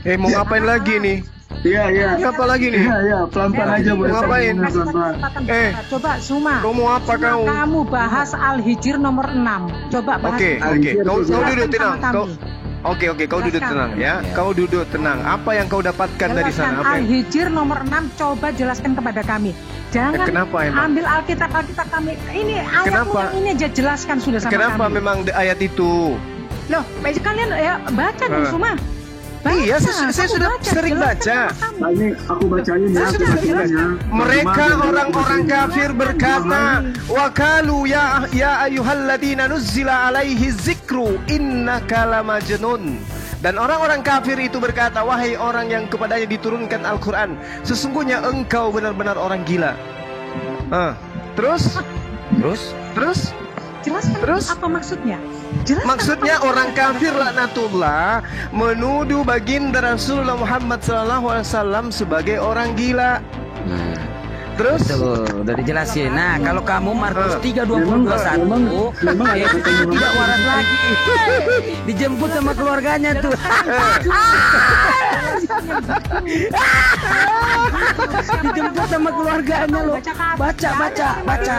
Mau ngapain lagi nih? Iya. Apa lagi nih? Iya, pelan-pelan aja boleh. Mau ngapain? Coba Suma. Kau mau apa kau? Kamu bahas Al-Hijr nomor 6. Coba bahas. Oke. Kau duduk tenang. Oke, kau duduk tenang ya. Kau duduk tenang. Apa yang kau dapatkan dari sana? Al-Hijr nomor 6, coba jelaskan kepada kami. Jangan kenapa emang? ambil Alkitab kami. Ini ayatmu yang ini aja jelaskan sudah sama kenapa kami. Memang ayat itu? Loh, kalian ya baca dong Suma. Iya, saya sudah sering baca. Ini aku bacain ya. Mereka orang-orang kafir berkata, wa qalu ya ayyuhalladzina nuzzila alaihi dzikru innaka lamajnun. Dan orang-orang kafir itu berkata, wahai orang yang kepadanya diturunkan Al-Quran, sesungguhnya engkau benar-benar orang gila. Terus? Jelaskan terus apa maksudnya? Maksudnya orang kafir laknatullah menuduh baginda Rasulullah Muhammad SAW sebagai orang gila. Terus? Udah dijelasin. Nah, kalau kamu Markus 3:21, Yesus itu tidak waras lagi. Dijemput sama keluarganya tuh. Dijemput sama keluarganya loh. Baca.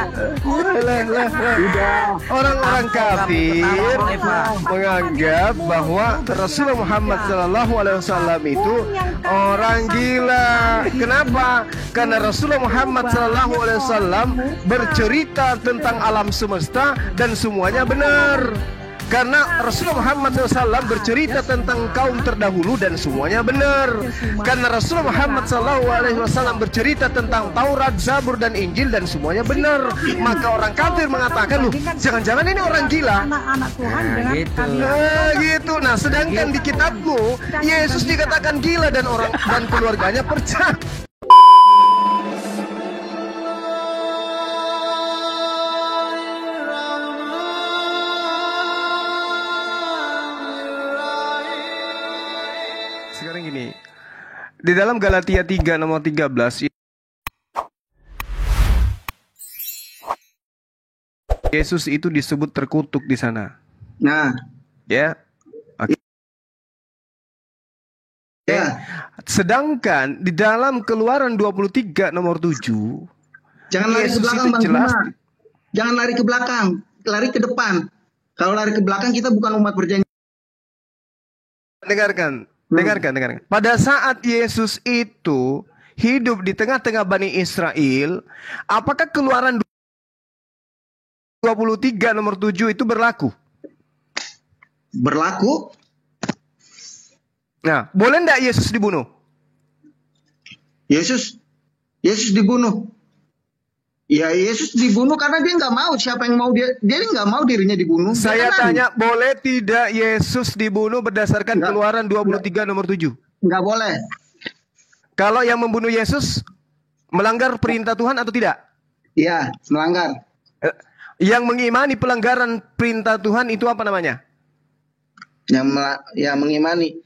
Orang-orang kafir menganggap bahwa Rasulullah Muhammad SAW itu orang gila. Kenapa? Karena Rasulullah Muhammad SAW bercerita tentang alam semesta dan semuanya benar. Karena Rasulullah Muhammad SAW bercerita tentang kaum terdahulu dan semuanya benar. Karena Rasulullah Muhammad SAW bercerita tentang Taurat, Zabur, dan Injil dan semuanya benar. Maka orang kafir mengatakan, loh, jangan-jangan ini orang gila. Anak Tuhan dengan gitu. Nah, sedangkan di kitabmu Yesus dikatakan gila dan keluarganya percaya. Sekarang gini, di dalam Galatia 3 nomor 13, Yesus itu disebut terkutuk di sana. Nah, Ya. Oke. ya. Sedangkan di dalam Keluaran 23 nomor 7, Jangan lari ke Yesus belakang, itu Bang jelas. Suma. Jangan lari ke belakang, lari ke depan. Kalau lari ke belakang kita bukan umat perjanjian. Dengarkan. Pada saat Yesus itu hidup di tengah-tengah Bani Israel, apakah Keluaran 23 nomor 7 itu berlaku? Berlaku. Nah, boleh enggak Yesus dibunuh? Yesus dibunuh. Ya, Yesus dibunuh karena dia nggak mau. Siapa yang mau dia nggak mau dirinya dibunuh. Saya tanya, boleh tidak Yesus dibunuh berdasarkan Enggak. Keluaran 23 nomor 7? Nggak boleh. Kalau yang membunuh Yesus melanggar perintah Tuhan atau tidak? Iya, melanggar. Yang mengimani pelanggaran perintah Tuhan itu apa namanya? Yang mengimani.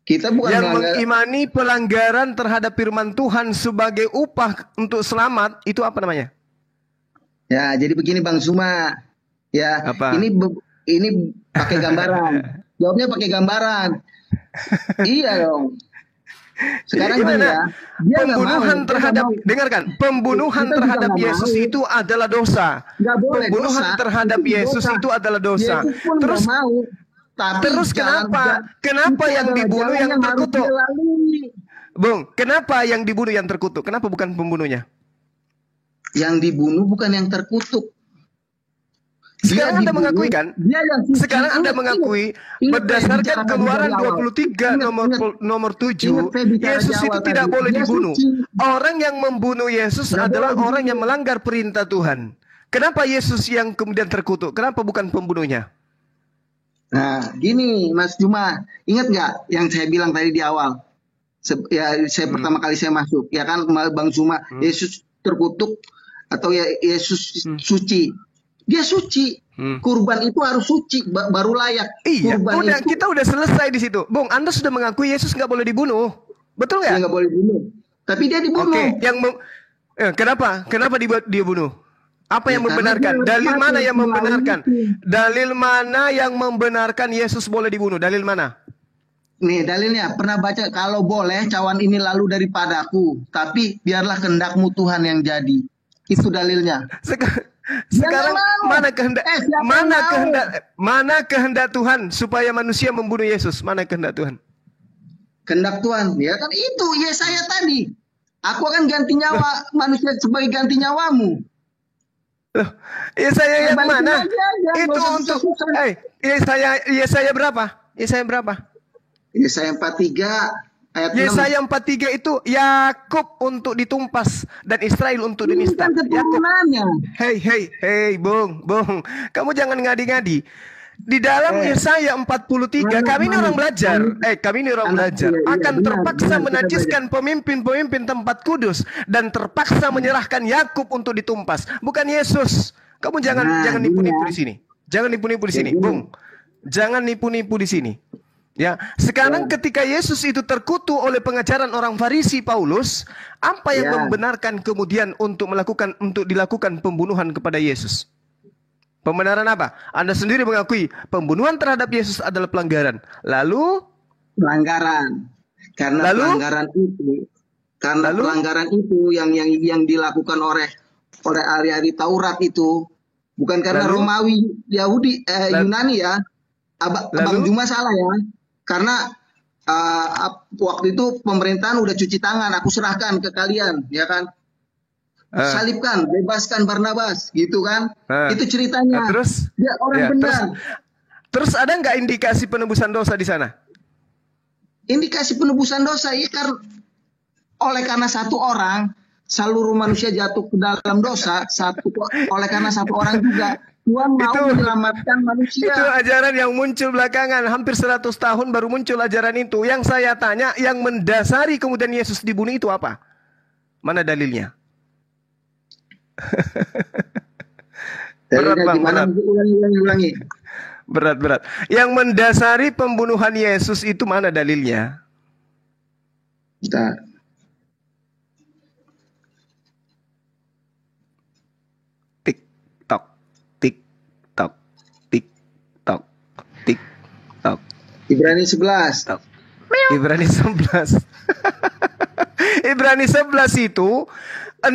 Kita bukan Yang melanggar. mengimani pelanggaran terhadap firman Tuhan sebagai upah untuk selamat, itu apa namanya? Ya, jadi begini Bang Suma. Ya, Apa? ini pakai gambaran. Jawabnya pakai gambaran. Iya dong. Sekarang gini Gimana? ya. Dia nggak Pembunuhan mau, terhadap, dia nggak mau. dengarkan, pembunuhan Kita juga terhadap nggak Yesus mau. itu adalah dosa. Nggak boleh, Pembunuhan dosa. terhadap Itu Yesus dosa. itu adalah dosa. Yesus pun Terus nggak mau. Tapi Terus kenapa itu yang adalah dibunuh jalan yang harus terkutuk? dia lalui. Bung, kenapa yang dibunuh yang terkutuk? Kenapa bukan pembunuhnya? Yang dibunuh bukan yang terkutuk. Sekarang Anda dibunuh, mengakui kan? dia yang suci. Sekarang Anda Ingat, mengakui ingat, berdasarkan saya Keluaran bicara dari 23 awal. nomor 7, Ingat, saya bicara Yesus di itu awal tidak tadi. boleh Dia dibunuh. suci. Orang yang membunuh Yesus Nggak adalah boleh orang dibunuh. yang melanggar perintah Tuhan. Kenapa Yesus yang kemudian terkutuk? Kenapa bukan pembunuhnya? Nah, gini Mas Juma, ingat nggak yang saya bilang tadi di awal? Saya pertama kali saya masuk, ya kan Bang Juma, Yesus terkutuk atau ya Yesus suci. Dia suci. Kurban itu harus suci, baru layak. Iya, Kurban itu kita udah selesai di situ. Bung, Anda sudah mengakui Yesus nggak boleh dibunuh. Betul dia nggak? nggak boleh dibunuh. Tapi dia dibunuh. Oke, kenapa? Kenapa dia bunuh? Apa yang Ya, karena membenarkan? dia Dalil mati mana yang melalui membenarkan? itu. Dalil mana yang membenarkan Yesus boleh dibunuh? Dalil mana? Nih dalilnya, pernah baca, kalau boleh cawan ini lalu daripadaku, tapi biarlah kehendakmu Tuhan yang jadi. Itu dalilnya. Sekarang mana kehendak siapa yang mau? mana kehendak Tuhan supaya manusia membunuh Yesus? Mana kehendak Tuhan? Kehendak Tuhan, ya kan itu Yesaya tadi. Aku akan ganti nyawa manusia sebagai ganti nyawamu. Loh, Yesaya yang Balikin mana? aja, nggak Itu usah untuk susah-susah. Yesaya berapa? Yesaya berapa? Yesaya 43 ayat 6. Yesaya 43 itu Yakub untuk ditumpas dan Israel untuk dinista. Bukan Yakub. keturunannya. Hei, Bung. Kamu jangan ngadi-ngadi. Di dalam Yesaya 43, kami ini orang belajar. Akan terpaksa menajiskan pemimpin-pemimpin tempat kudus dan terpaksa menyerahkan Yakub untuk ditumpas. Bukan Yesus. Kamu jangan nipu-nipu di sini. Jangan nipu-nipu di sini, Bung. Jangan nipu-nipu di sini. Ya, sekarang ketika Yesus itu terkutuk oleh pengajaran orang Farisi Paulus, apa yang membenarkan kemudian untuk dilakukan pembunuhan kepada Yesus? Pembenaran apa? Anda sendiri mengakui pembunuhan terhadap Yesus adalah pelanggaran. Lalu Pelanggaran. Karena pelanggaran itu yang dilakukan oleh ahli-ahli Taurat itu bukan karena Romawi, Yahudi, Yunani ya. Abang Juma salah ya. Karena waktu itu pemerintahan udah cuci tangan, aku serahkan ke kalian, ya kan? Salibkan, bebaskan Barnabas, gitu kan? Itu ceritanya. Terus? Dia orang benar. Terus ada nggak indikasi penebusan dosa di sana? Indikasi penebusan dosa ya karena satu orang seluruh manusia jatuh ke dalam dosa, oleh karena satu orang juga Tuhan mau menyelamatkan manusia. Itu ajaran yang muncul belakangan, hampir 100 tahun baru muncul ajaran itu. Yang saya tanya, yang mendasari kemudian Yesus dibunuh itu apa? Mana dalilnya? Berat, Bang. Ulangi. Berat. Yang mendasari pembunuhan Yesus itu mana dalilnya? Bentar. TikTok. Ibrani 11. Ibrani 11. Ibrani 11 itu 60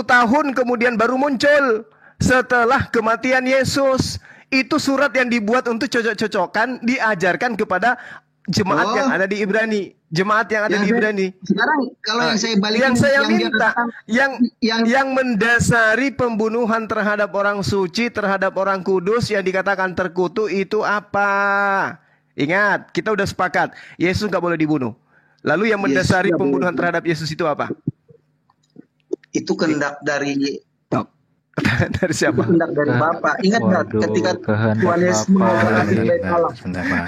tahun kemudian baru muncul setelah kematian Yesus. Itu surat yang dibuat untuk cocok-cocokan, diajarkan kepada jemaat yang ada di Ibrani. Jemaat yang ada di Ibrani. Sekarang kalau yang saya balikin, yang saya minta, yang mendasari pembunuhan terhadap orang suci, terhadap orang kudus yang dikatakan terkutuk itu apa? Ingat, kita udah sepakat, Yesus nggak boleh dibunuh. Lalu yang mendasari pembunuhan terhadap Yesus itu apa? Itu kehendak dari dari siapa? Kehendak dari Bapa. Ingat nggak ketika Tuhan Yesus mengatakan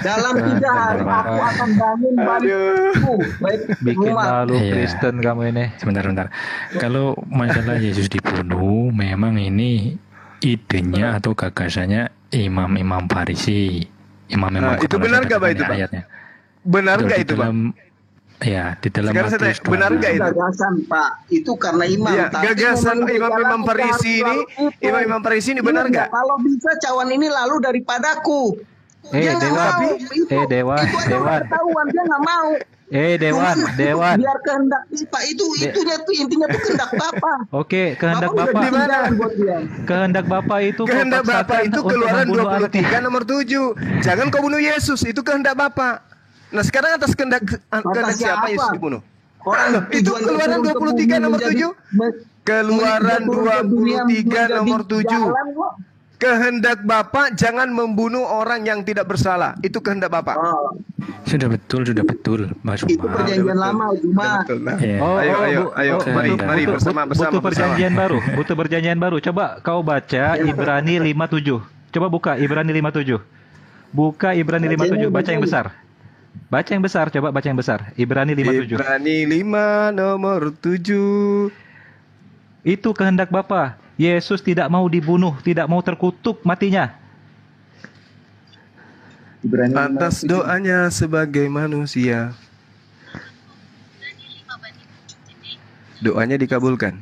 dalam 3 hari aku akan bangun balikku, baik bikin rumah. malu Kristen kamu ini. Sebentar. Kalau masalah Yesus dibunuh, memang ini idenya atau gagasannya imam-imam Farisi, imam-imam itu benar nggak Pak itu Pak? Ayatnya. Benar nggak itu Pak? Ya, di dalam Sekarang saya tanya, benar nggak itu? Gagasan Pak, itu karena imam. Ya, gagasan imam-imam Farisi ini benar nggak? Kalau bisa cawan ini lalu daripadaku. Dewan. Ketahuan dia nggak mau. Dewan. Biar kehendak Pak intinya tuh kehendak Bapak. Oke, kehendak Bapak. Kehendak Bapak itu Keluaran 23 nomor 7. Jangan kau bunuh Yesus, itu kehendak Bapak. Nah sekarang atas kehendak siapa Yesus dibunuh? Itu Keluaran 23 nomor 7. Keluaran 23 nomor 7. Kehendak Bapak jangan membunuh orang yang tidak bersalah. Itu kehendak Bapak. Sudah betul, Mas Umar. Itu perjanjian lama, Cuma. Ayo, mari bersama. Butuh perjanjian baru. Coba kau baca Ibrani 5:7. Coba buka Ibrani 5:7. Buka Ibrani 5:7, baca yang besar. Coba baca yang besar. Ibrani 5:7. Ibrani 5 nomor 7. Itu kehendak Bapa. Yesus tidak mau dibunuh, tidak mau terkutuk matinya. Atas doanya sebagai manusia. Doanya dikabulkan.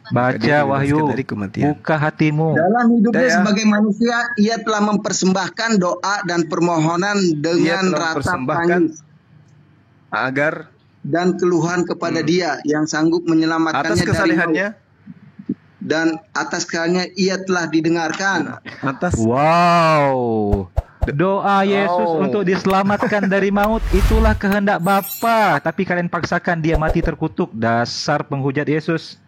Baca Dia dibebaskan Wahyu. dari kematian. Buka hatimu. Dalam hidupnya Udah ya. sebagai manusia, ia telah mempersembahkan doa dan permohonan Dia dengan telah ratap mempersembahkan tangis agar dan keluhan kepada Dia yang sanggup menyelamatkannya atas dari kesalehannya, maut. Dan atas kesalahannya ia telah didengarkan. atas Wow. Doa Yesus Oh. untuk diselamatkan dari maut itulah kehendak Bapa, tapi kalian paksakan dia mati terkutuk. Dasar penghujat Yesus.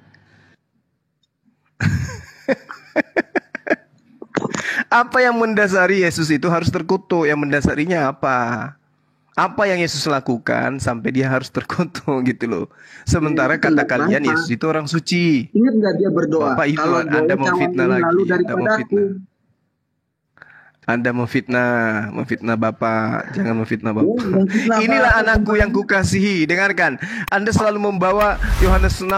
apa yang mendasari Yesus itu harus terkutuk? Yang mendasarinya apa? Apa yang Yesus lakukan sampai dia harus terkutuk gitu loh. Sementara kata kalian Yesus itu orang suci. Ingat nggak dia berdoa? Bapak itu Kalau Anda boleh memfitnah cawan ini lagi, lalu Anda daripada aku. Anda memfitnah Bapak, jangan memfitnah Bapak. memfitnah Inilah Bapak. anakku yang kukasihi. Dengarkan, Anda selalu membawa Yohanes 6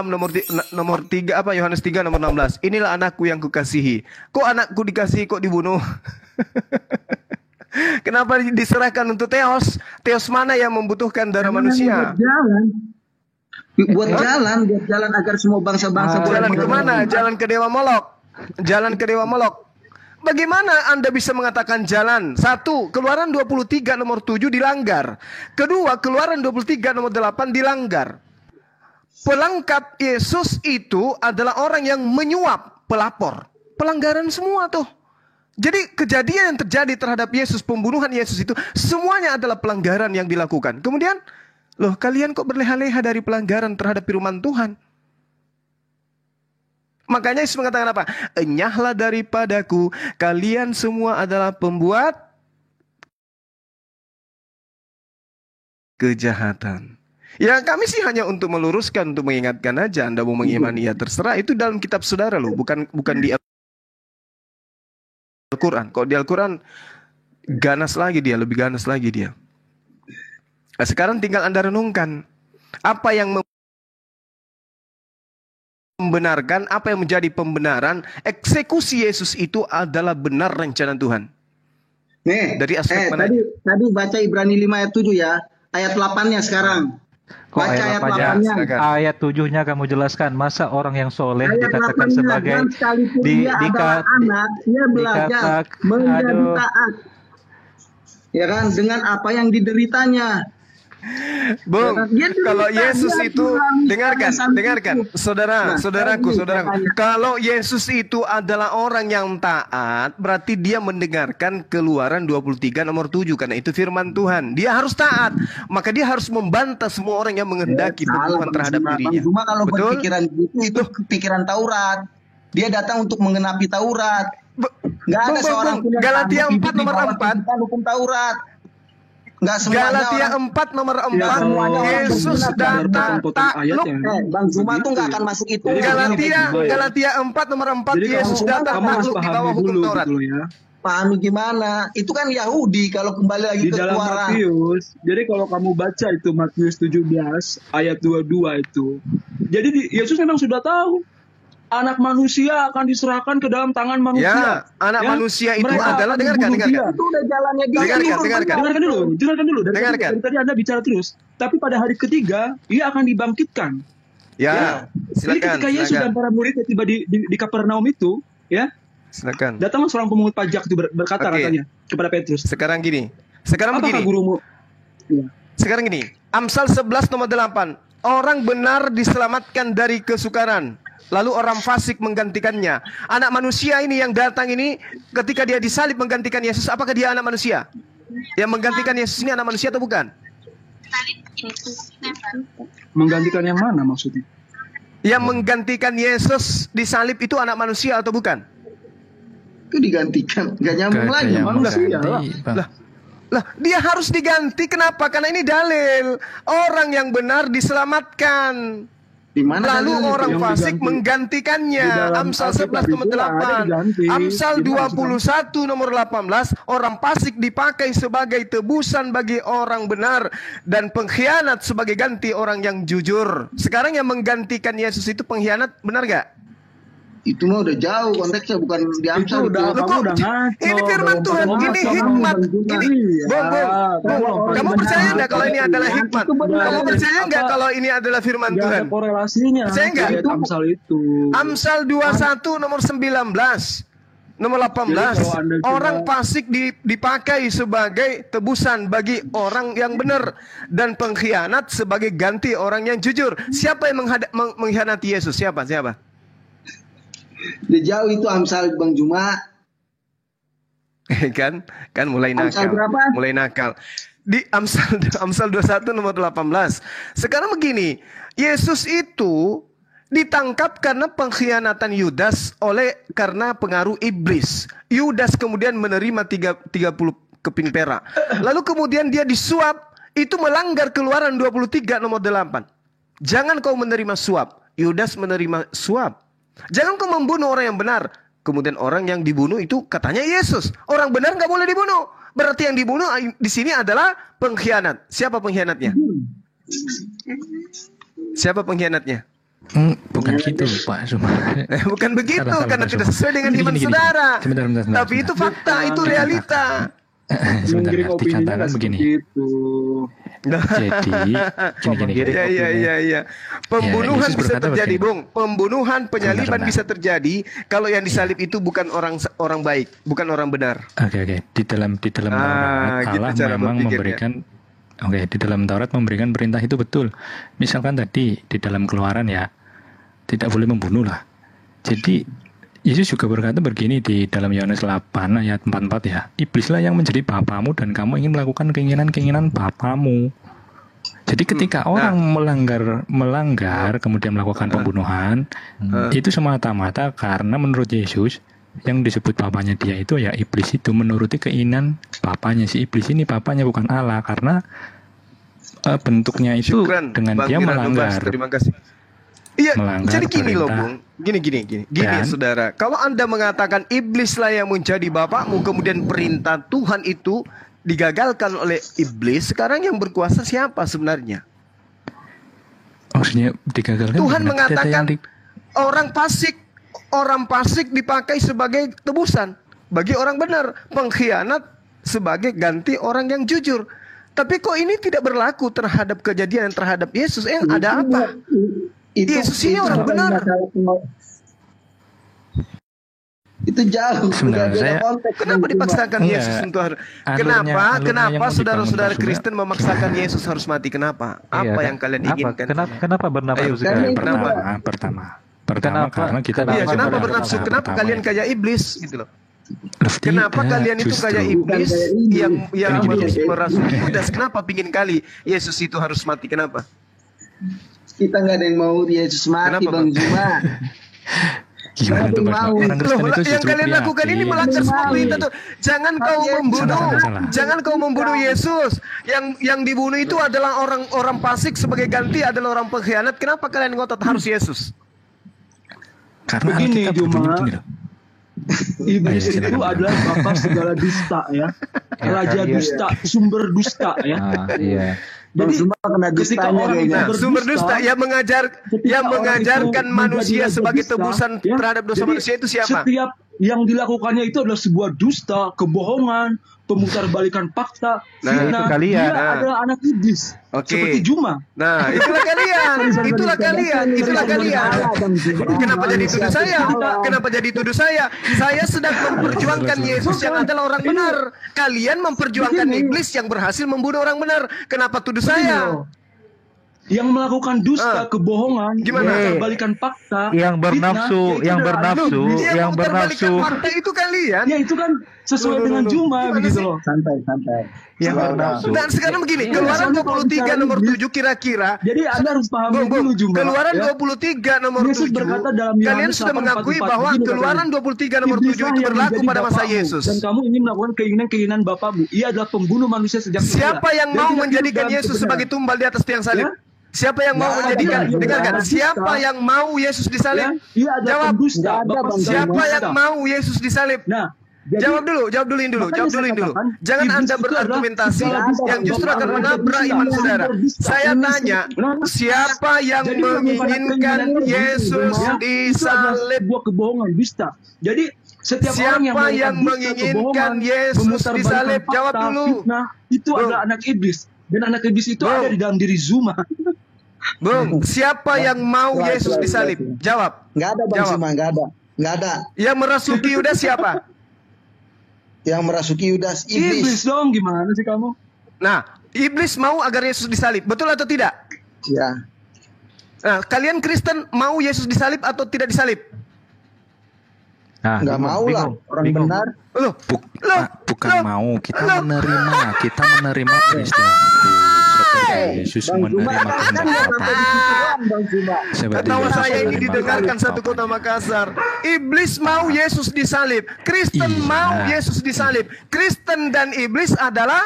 nomor 3 apa Yohanes 3 nomor 16. Inilah anakku yang kukasihi. Kok anakku dikasihi kok dibunuh? Kenapa diserahkan untuk Theos? Theos mana yang membutuhkan darah manusia? Buat jalan agar semua bangsa-bangsa boleh Jalan mengenal. kemana? Jalan ke Dewa Molok. Jalan ke Dewa Molok. Bagaimana Anda bisa mengatakan jalan? Satu, Keluaran 23 nomor 7 dilanggar. Kedua, Keluaran 23 nomor 8 dilanggar. Pelengkap Yesus itu adalah orang yang menyuap, pelapor. Pelanggaran semua tuh. Jadi kejadian yang terjadi terhadap Yesus, pembunuhan Yesus itu semuanya adalah pelanggaran yang dilakukan. Kemudian, loh kalian kok berleha-leha dari pelanggaran terhadap firman Tuhan? Makanya Yesus mengatakan apa? Enyahlah daripadaku, kalian semua adalah pembuat kejahatan. Ya kami sih hanya untuk meluruskan, untuk mengingatkan aja. Anda mau mengimani ya terserah. Itu dalam kitab saudara loh, bukan di Al-Quran. Kok di Al-Quran ganas lagi dia, lebih ganas lagi dia. Nah, sekarang tinggal Anda renungkan apa yang membenarkan, apa yang menjadi pembenaran eksekusi Yesus itu adalah benar rencana Tuhan. Nih, Dari aspek mana? tadi baca Ibrani 5 ayat 7 ya. Ayat 8-nya sekarang. Kok Baca ayat 8-nya. silakan. Ayat 7-nya kamu jelaskan. Masa orang yang soleh Ayat dikatakan 8-nya, sebagai dan sekalipun dia adalah anak, dia belajar menjadi aduh. taat. Ya kan, dengan apa yang dideritanya. Bung, Dia derita, kalau Yesus dia itu mengalami dengarkan, kebiasaan dengarkan, itu. saudaraku. Makanya. Kalau Yesus itu adalah orang yang taat, berarti dia mendengarkan Keluaran 23 nomor 7 karena itu firman Tuhan. Dia harus taat, maka dia harus membantah semua orang yang menghendaki pembunuhan terhadap dirinya. Cuma kalau Betul? berpikiran gitu, itu pikiran Taurat. Dia datang untuk menggenapi Taurat. Nggak ada seorang pun yang Galatia sanggup 4 hidup di nomor bawah 4. tuntutan hukum Taurat. Nggak semuanya Galatia orang. 4 nomor 4. semuanya orang Yesus benar. datang takluk. Bang Zuma tuh nggak akan masuk itu. Galatia 4 nomor 4. Yesus datang takluk di bawah hukum Taurat. Gitu ya. Pahami gimana? Itu kan Yahudi kalau kembali lagi Di ke dalam Keluaran. Matius, jadi kalau kamu baca itu Matius 17 ayat 22 itu. Jadi Yesus memang sudah tahu anak manusia akan diserahkan ke dalam tangan manusia. Ya, anak manusia itu Mereka adalah akan dengarkan. membunuh dia. Itu udah jalannya dia. Dengarkan dulu. Dengarkan. Dari tadi Anda bicara terus. Tapi pada hari ketiga, ia akan dibangkitkan. Ya, Jadi ketika Yesus dan para muridnya tiba di Kapernaum itu, ya, silakan. datanglah seorang pemungut pajak itu berkata Oke. katanya kepada Petrus, Sekarang gini. apakah gurumu? Ya. Sekarang gini. Amsal 11 nomor 8. Orang benar diselamatkan dari kesukaran, lalu orang fasik menggantikannya. Anak manusia ini yang datang ini, ketika dia disalib menggantikan Yesus, apakah dia anak manusia? Yang menggantikan Yesus ini anak manusia atau bukan? Menggantikan yang mana maksudnya? Yang menggantikan Yesus disalib itu anak manusia atau bukan? Itu digantikan. Nggak nyambung lagi. Kayak Manusia lah. mengganti, Bang. Lah, dia harus diganti. Kenapa? Karena ini dalil. Orang yang benar diselamatkan. Di mana Lalu dalilnya? orang yang fasik diganti? menggantikannya. Di dalam Amsal Alkitab 11 nomor itu ada 8. diganti. Amsal Di mana 21 nomor 18. Orang fasik dipakai sebagai tebusan bagi orang benar. Dan pengkhianat sebagai ganti orang yang jujur. Sekarang yang menggantikan Yesus itu pengkhianat, benar gak? Itu mah udah jauh konteksnya, bukan di Itu Amsal. udah Loh, kamu kok udah ngaco. ini firman udah Tuhan, ngomong ini sama hikmat, Bang Juma. ini Iya, kamu percaya nggak kalau ini adalah hikmat? benar. Kamu percaya nggak Apa? kalau ini adalah firman Nggak Tuhan? ada korelasinya. Percaya nggak? Ayat Amsal itu. Amsal 21 nomor 19 nomor 18, Jadi kalau Anda cuma- orang fasik dipakai sebagai tebusan bagi orang yang benar dan pengkhianat sebagai ganti orang yang jujur. Siapa yang mengkhianati Yesus? Siapa? Udah jauh itu Amsal Bang Juma. kan mulai Amsal nakal. berapa? Mulai nakal. Di Amsal 21 nomor 18. Sekarang begini, Yesus itu ditangkap karena pengkhianatan Yudas karena pengaruh iblis. Yudas kemudian menerima 30 keping perak. Lalu kemudian dia disuap, itu melanggar Keluaran 23 nomor 8. Jangan kau menerima suap. Yudas menerima suap. Jangan kau membunuh orang yang benar. Kemudian orang yang dibunuh itu katanya Yesus. Orang benar nggak boleh dibunuh. Berarti yang dibunuh di sini adalah pengkhianat. Siapa pengkhianatnya? Siapa pengkhianatnya? Bukan gitu Pak Zuma. Bukan begitu, Salah, karena Pak tidak Zuma. sesuai dengan Gini, iman gini, gini. saudara. Sebentar. Tapi itu fakta, itu realita. Sebentar, Menggiring opininya dikatakan nggak begini. seperti itu. Jadi, gini. Iya. Pembunuhan Yesus bisa berkata terjadi, begini. Bung. Pembunuhan, penyaliban Sebentar. bisa terjadi kalau yang disalib itu bukan orang baik, bukan orang benar. Oke. Di dalam Taurat gitu Allah cara memang berpikirnya. di dalam Taurat memberikan perintah itu betul. Misalkan tadi di dalam Keluaran ya tidak boleh membunuh lah. Jadi Yesus juga berkata begini di dalam Yohanes 8 ayat 44 ya. Iblislah yang menjadi bapamu dan kamu ingin melakukan keinginan-keinginan bapamu. Jadi ketika orang melanggar kemudian melakukan pembunuhan, itu semata-mata karena menurut Yesus yang disebut bapaknya dia itu ya iblis itu menuruti keinginan bapaknya. Si iblis ini bapaknya bukan Allah karena bentuknya itu Syukran, dengan Bang dia Miran Lubas. melanggar. Terima kasih. Iya, Melanggar jadi gini loh, perintah. Bung. Gini, Dan- saudara. Kalau Anda mengatakan iblislah yang menjadi bapakmu, kemudian perintah Tuhan itu digagalkan oleh iblis, sekarang yang berkuasa siapa sebenarnya? Maksudnya digagalkan. Tuhan gimana? Tidak ada mengatakan yang orang fasik dipakai sebagai tebusan bagi orang benar, pengkhianat sebagai ganti orang yang jujur. Tapi kok ini tidak berlaku terhadap kejadian terhadap Yesus? Ada apa? Yesus ini orang benar. Itu jauh. Sebenarnya udah beda saya- konteks. Kenapa dipaksakan Enggak. Yesus untuk Alurnya yang Kenapa mau saudara-saudara dibangun Kristen memaksakan Yesus harus mati? Kenapa? Iya, Apa kan? yang kalian Apa? inginkan? Kenapa bernafsu Ayo, sekarang? karena Kenapa? Pertama Kenapa? karena kita Kenapa? Iya, bicara kenapa pada bernafsu? tahap Kenapa pertama kalian ya. kayak iblis gitu loh? Loh, Kenapa tidak, kalian itu justru. kayak iblis yang Gini. merasuki Yudas? Kenapa pingin kali Yesus itu harus mati? Kenapa? Kita nggak ada yang mau Yesus mati, Kenapa, Bang Bang? Juma. Gimana tuh Mas? Mau. Orang Kristen Loh, itu yang justru kalian lakukan ini prihatin. melanggar semua perintah tuh. Jangan kau membunuh, Salah. jangan kau membunuh Yesus. Yang dibunuh itu adalah orang fasik, sebagai ganti adalah orang pengkhianat. Kenapa kalian ngotot harus Yesus? Karena Begini, Alkitab Juma. berbunyi begini loh. Iblis Ayo, silakan. itu adalah bapak segala dusta ya. Raja iya. dusta, sumber dusta ya. Iya. Bang Jadi Juma kena ketika dustanya orang kayaknya. Nah, berdusta, sumber dusta yang ketika orang mengajarkan itu manusia menjadi sebagai dusta, tebusan ya. terhadap dosa Jadi, manusia itu siapa? Setiap yang dilakukannya itu adalah sebuah dusta, kebohongan, pemutarbalikan fakta, Nah, fitnah. itu kalian. Dia Nah. adalah anak iblis. Oke. Seperti Juma. Nah, itulah kalian. Kenapa jadi tuduh saya? Kenapa jadi tuduh saya? Saya sedang memperjuangkan Yesus yang adalah orang benar. Kalian memperjuangkan iblis yang berhasil membunuh orang benar. Kenapa tuduh saya? Yang melakukan dusta, kebohongan, Gimana? memutarbalikan fakta, Yang bernafsu, fitnah, ya itu yang adalah bernafsu, anak iblis. yang memutarbalikan bernafsu. fakta itu kalian. Ya itu kan sesuai dengan Juma Gimana begitu sih? loh. Santai. Yang bernafsu. Dan sekarang begini, Keluaran 23 nomor 7 kira-kira. Jadi Anda harus pahami dulu Juma. Keluaran ya. 23 nomor Yesus 7. berkata dalam Kalian Yohanes sudah 8:44 mengakui bahwa begini Keluaran katanya, 23 nomor 7 Iblislah itu yang berlaku menjadi pada masa bapakmu, Yesus. Dan kamu ingin melakukan keinginan-keinginan bapamu. Ia adalah pembunuh manusia sejak semula. Siapa yang Dan mau tidak menjadikan hidup dalam Yesus kebenaran. sebagai tumbal di atas tiang salib? Ya? Siapa yang mau Nggak ada, menjadikan? Bang. Dengarkan, Nggak ada. siapa yang mau Yesus Ya, disalib? ia adalah Jawab. pendusta. Nggak ada, Bapak Bang. sedang Siapa berdusta. yang mau Yesus disalib? Nah, Jadi, jawab dulu ini dulu. makanya saya katakan, Jangan iblis Anda itu berargumentasi adalah yang justru akan orang menabrak berbisa, iman orang saudara. berbisa. Saya Ini tanya, siapa yang Jadi bukan menginginkan keinginan Yesus ya, itu adalah disalib? sebuah kebohongan, dusta. Jadi setiap orang Siapa yang dusta, menginginkan kebohongan, Yesus memutarbalikkan disalib? fakta, Jawab dulu. fitnah, itu Bung. adalah anak iblis. Dan anak iblis itu Bung. ada di dalam diri Zuma. Bung, siapa yang mau Yesus disalib? Jawab. Nggak ada Bang Jawab. Zuma, nggak ada. Yang merasuki Yudas siapa? Yang merasuki Yudas Iblis iblis. dong, gimana sih kamu? Nah, iblis mau agar Yesus disalib. Betul atau tidak? Ya, Nah, kalian Kristen mau Yesus disalib atau tidak disalib? Nah, nggak mau lah orang benar. Loh, Bukan mau, kita menerima peristiwa itu seperti Yesus menerima kehendak Bapa. Seperti ketawa Yesus saya ini menerima didengarkan kehendak satu kota Bapanya. Makassar. Iblis mau Yesus disalib. Kristen Iya. mau Yesus disalib. Kristen dan iblis adalah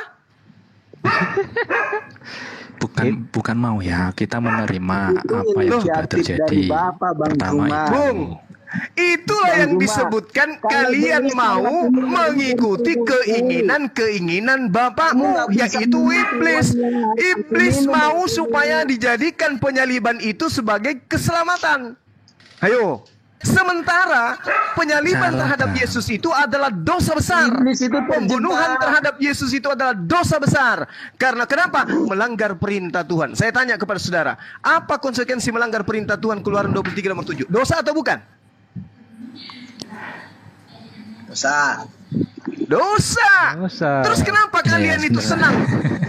Bukan mau ya, kita menerima apa yang sudah inisiatif terjadi. dari Bapak, Bang Pertama Zuma. itu. Bung. Itulah yang disebutkan kalian mau mengikuti keinginan Bapakmu, yaitu iblis. Iblis mau supaya dijadikan penyaliban itu sebagai keselamatan. Ayo. Sementara penyaliban terhadap Yesus itu adalah dosa besar. Iblis itu Pembunuhan terjebak. terhadap Yesus itu adalah dosa besar. Karena kenapa? Melanggar perintah Tuhan. Saya tanya kepada saudara, apa konsekuensi melanggar perintah Tuhan Keluaran 23 nomor 7? Dosa atau bukan? Dosa. Dosa. Terus kenapa kalian itu sebenarnya. senang?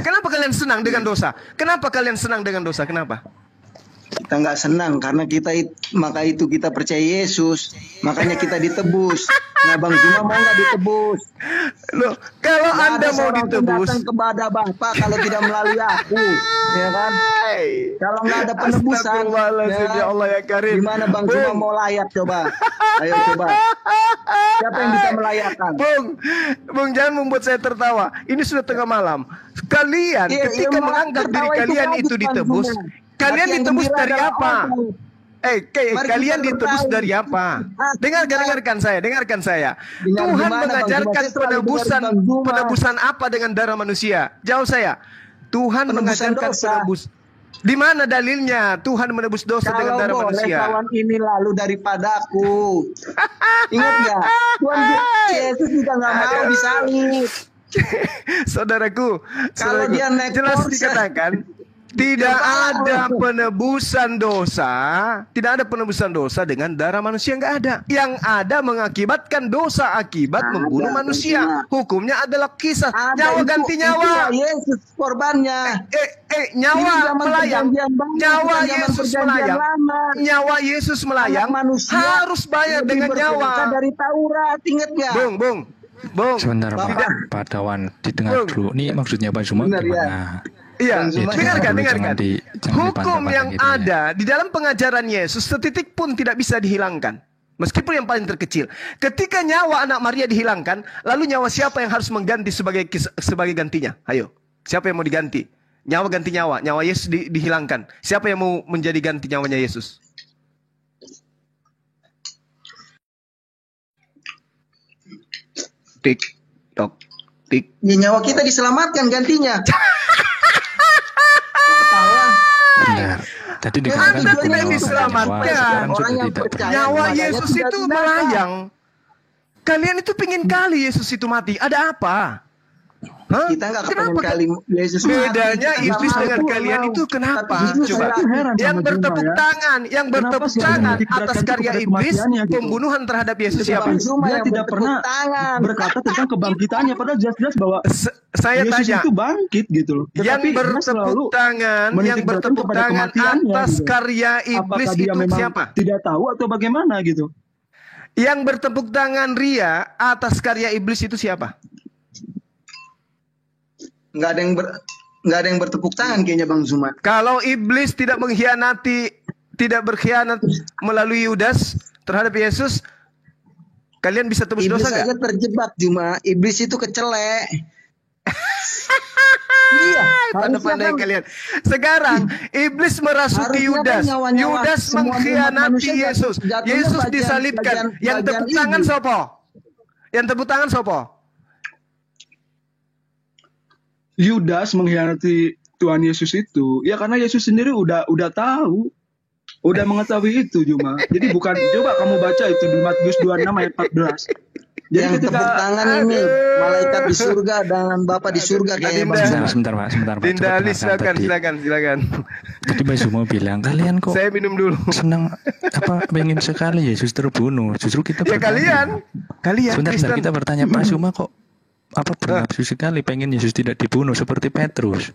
Kenapa kalian senang dengan dosa? Kenapa kalian senang dengan dosa? Kenapa? Kita nggak senang karena maka itu kita percaya Yesus, makanya kita ditebus. Nah, Bang Zuma mau nggak ditebus? Loh, kalau Nggak Anda ada mau seorang pun ditebus, datang kepada Bapa kalau tidak melalui aku, ya kan? Kalau nggak ada penebusan, Astagfirullahaladzim, ya Allah ya Karim. Gimana Bang Zuma mau layak coba? Ayo coba. Siapa yang bisa melayakkan? Bung, jangan membuat saya tertawa. Ini sudah tengah malam. Kalian Iya, ketika iya, menganggap diri tertawa itu kalian bagus, itu Bang ditebus, Zuma. kalian Tapi yang ditebus gembira dari adalah apa? orang. Mari Kalian kita ditebus bertahan. dari apa? Dengarkan saya. Dengar Tuhan gimana, Bang mengajarkan Zuma? Saya selalu dengar Bang Zuma. penebusan apa dengan darah manusia? Jauh saya. Tuhan Penebusan mengajarkan dosa. penebus. Di mana dalilnya Tuhan menebus dosa dengan Kalau darah boleh manusia? kawan ini lalu daripadaku. Ingat nggak? Tuhan Yesus juga nggak mau disalib. Saudaraku, Kalau dia naik jelas Porsche, dikatakan tidak ada penebusan dosa, tidak ada penebusan dosa dengan darah manusia, nggak ada. Yang ada mengakibatkan dosa akibat membunuh manusia. Hukumnya adalah kisah, nyawa ganti nyawa. Itulah Yesus korbannya. Nyawa Ini zaman melayang, perjanjian baru, nyawa bukan zaman Yesus perjanjian melayang, lama. nyawa Yesus melayang Anak manusia harus bayar lebih dengan berkuasa nyawa. dari Taurat, ingat nggak? Bung. Sebentar Pak Dawan, didengar Bung. dulu. Ini maksudnya Pak Zuma Benar, ya. gimana? Iya, Bang Zuma, dengarkan. jangan Hukum dipandang-pandang yang gitu ya. ada di dalam pengajaran Yesus setitik pun tidak bisa dihilangkan. Meskipun yang paling terkecil. Ketika nyawa anak Maria dihilangkan, lalu nyawa siapa yang harus mengganti sebagai gantinya? Ayo, siapa yang mau diganti? Nyawa ganti nyawa, nyawa Yesus dihilangkan. Siapa yang mau menjadi ganti nyawanya Yesus? Tik, tok, tik. Ya, nyawa kita diselamatkan gantinya. Ketawa. Benar. Tadi dikatakan Anda hukum tidak nyawa diselamatkan. sekarang Orang sudah yang tidak percaya. berlaku. Nyawa makanya Yesus tidak itu binasa. melayang. Kalian itu pingin kali Yesus itu mati. Ada apa? Hah? Kita nggak kepengen Kenapa kali Yesus mati. bedanya Kita iblis nggak dengan mau. kalian itu kenapa? Tapi justru Coba. saya heran Yang sama bertepuk Zuma, ya. tangan, yang Kenapa bertepuk sih tangan yang diberatkan atas itu karya kepada iblis, kematiannya gitu? pembunuhan terhadap Yesus Bang siapa? Zuma Dia yang tidak bertepuk pernah tangan. berkata tentang kebangkitannya, padahal jelas-jelas bahwa Saya Yesus tanya, itu bangkit gitu loh. yang Tetapi dia selalu bertepuk tangan, yang menitik beratkan bertepuk kepada tangan kematiannya, atas gitu. karya iblis Apakah dia itu memang siapa? tidak tahu atau bagaimana gitu? Yang bertepuk tangan ria atas karya iblis itu siapa? Nggak ada yang bertepuk tangan kayaknya Bang Zuma. Kalau iblis tidak berkhianat melalui Yudas terhadap Yesus, kalian bisa tebus Iblis dosa aja nggak? terjebak Zuma. Iblis itu kecelek. Iya, Pandai-pandai harusnya kan- kalian. Sekarang iblis merasuki Harusnya Yudas. kan nyawa-nyawa Yudas semua umat mengkhianati manusia Yesus. jatuhnya Yesus bagian- disalibkan. Yang bagian tepuk tangan iblis. sopo? Yang tepuk tangan sopo? Yudas mengkhianati Tuhan Yesus itu, ya karena Yesus sendiri udah tahu, udah mengetahui itu Juma. Jadi bukan, coba kamu baca itu di Matius 26 ayat 14. Jadi Yang tepuk tangan ini malaikat di surga dengan Bapa di surga kayaknya Bang. Sebentar Pak. Dinda Ali, Coba dengarkan silakan. Tadi Mbak Zuma bilang, kalian kok Saya minum dulu. senang pengen sekali Yesus terbunuh. Justru kita Ya kalian sebentar, Kristen. kita bertanya Pak Zuma kok bernafsu sekali pengen Yesus tidak dibunuh seperti Petrus.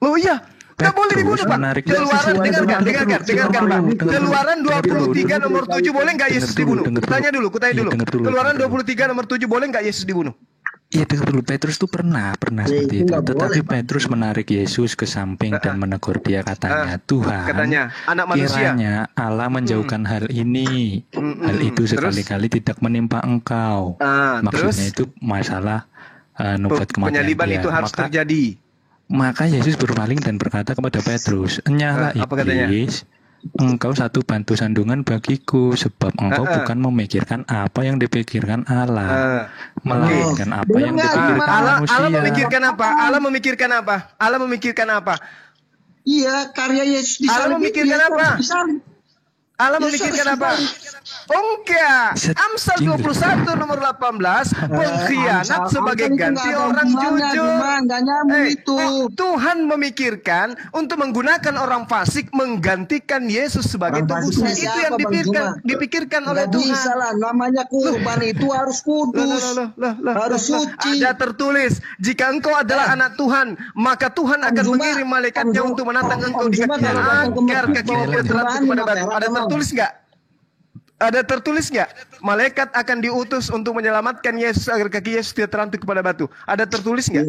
Loh iya, nggak boleh dibunuh Pak. menarik. Keluaran, dengarkan Pak. Keluaran 23 nomor 7 boleh nggak Yesus dibunuh? Kutanya dulu. Keluaran 23 nomor 7 boleh nggak Yesus dibunuh? Iya, dengar dulu. Petrus tuh pernah seperti itu. nggak Tetapi boleh, Pak. Petrus menarik Yesus ke samping dan menegur dia, katanya, Tuhan, Katanya, anak manusia. kiranya Allah menjauhkan hal ini. Hal itu Terus? sekali-kali tidak menimpa engkau. Maksudnya Terus? itu masalah nubuat kematian Penyaliban dia. itu harus terjadi. Maka Yesus berpaling dan berkata kepada Petrus, "Enyahlah apa katanya? iblis, engkau satu batu sandungan bagiku, sebab engkau bukan memikirkan apa yang dipikirkan Allah, melainkan apa yang dipikirkan Allah manusia." memikirkan apa? Allah memikirkan apa? Iya, karya Yesus di Allah salib memikirkan itu, apa? disalib. Allah Yesus memikirkan apa? disalib. Enggak. Amsal 21 nomor 18, pengkhianat sebagai ganti orang jujur. Nggak nyambung itu. Tuhan memikirkan untuk menggunakan orang fasik menggantikan Yesus sebagai Orang tebus. fasiknya Itu yang siapa, Bang Juma? dipikirkan oleh Nggak Tuhan. bisa lah, namanya kurban itu harus kudus, harus suci. Ada tertulis, jika engkau adalah anak Tuhan, maka Tuhan akan Juma, mengirim malaikatnya Om Juma, untuk menatang Om engkau di Juma, kakinya kalau agar kakimu tidak terlantar kepada batu. Ada tertulis nggak? Ada tertulis nggak? Malaikat akan diutus untuk menyelamatkan Yesus agar kaki Yesus tidak terlantar kepada batu. Ada tertulis nggak?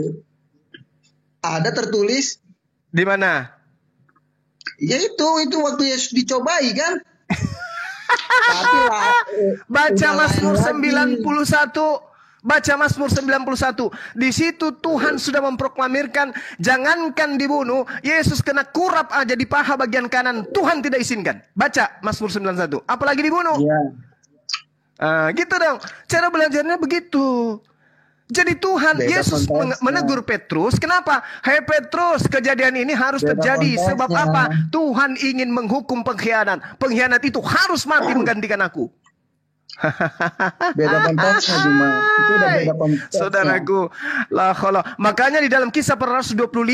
Ada tertulis. Di mana? Ya itu waktu Yesus dicobai kan. Tapi lah, Baca udah Mazmur lain lagi. 91. Baca Mazmur 91. Di situ Tuhan sudah memproklamirkan, jangankan dibunuh, Yesus kena kurap aja di paha bagian kanan, Tuhan tidak izinkan. Baca Mazmur 91. Apalagi dibunuh. Ya. Gitu dong. Cara belajarnya begitu. Jadi Tuhan, Beda Yesus konteksnya. menegur Petrus. Kenapa? Hei Petrus, kejadian ini harus Beda terjadi. konteksnya. Sebab apa? Tuhan ingin menghukum pengkhianat. Pengkhianat itu harus mati menggantikan aku. Beda konteksnya Juma. Itu udah beda konteksnya. Saudaraku, la khala. Makanya di dalam Kisah Para Rasul 29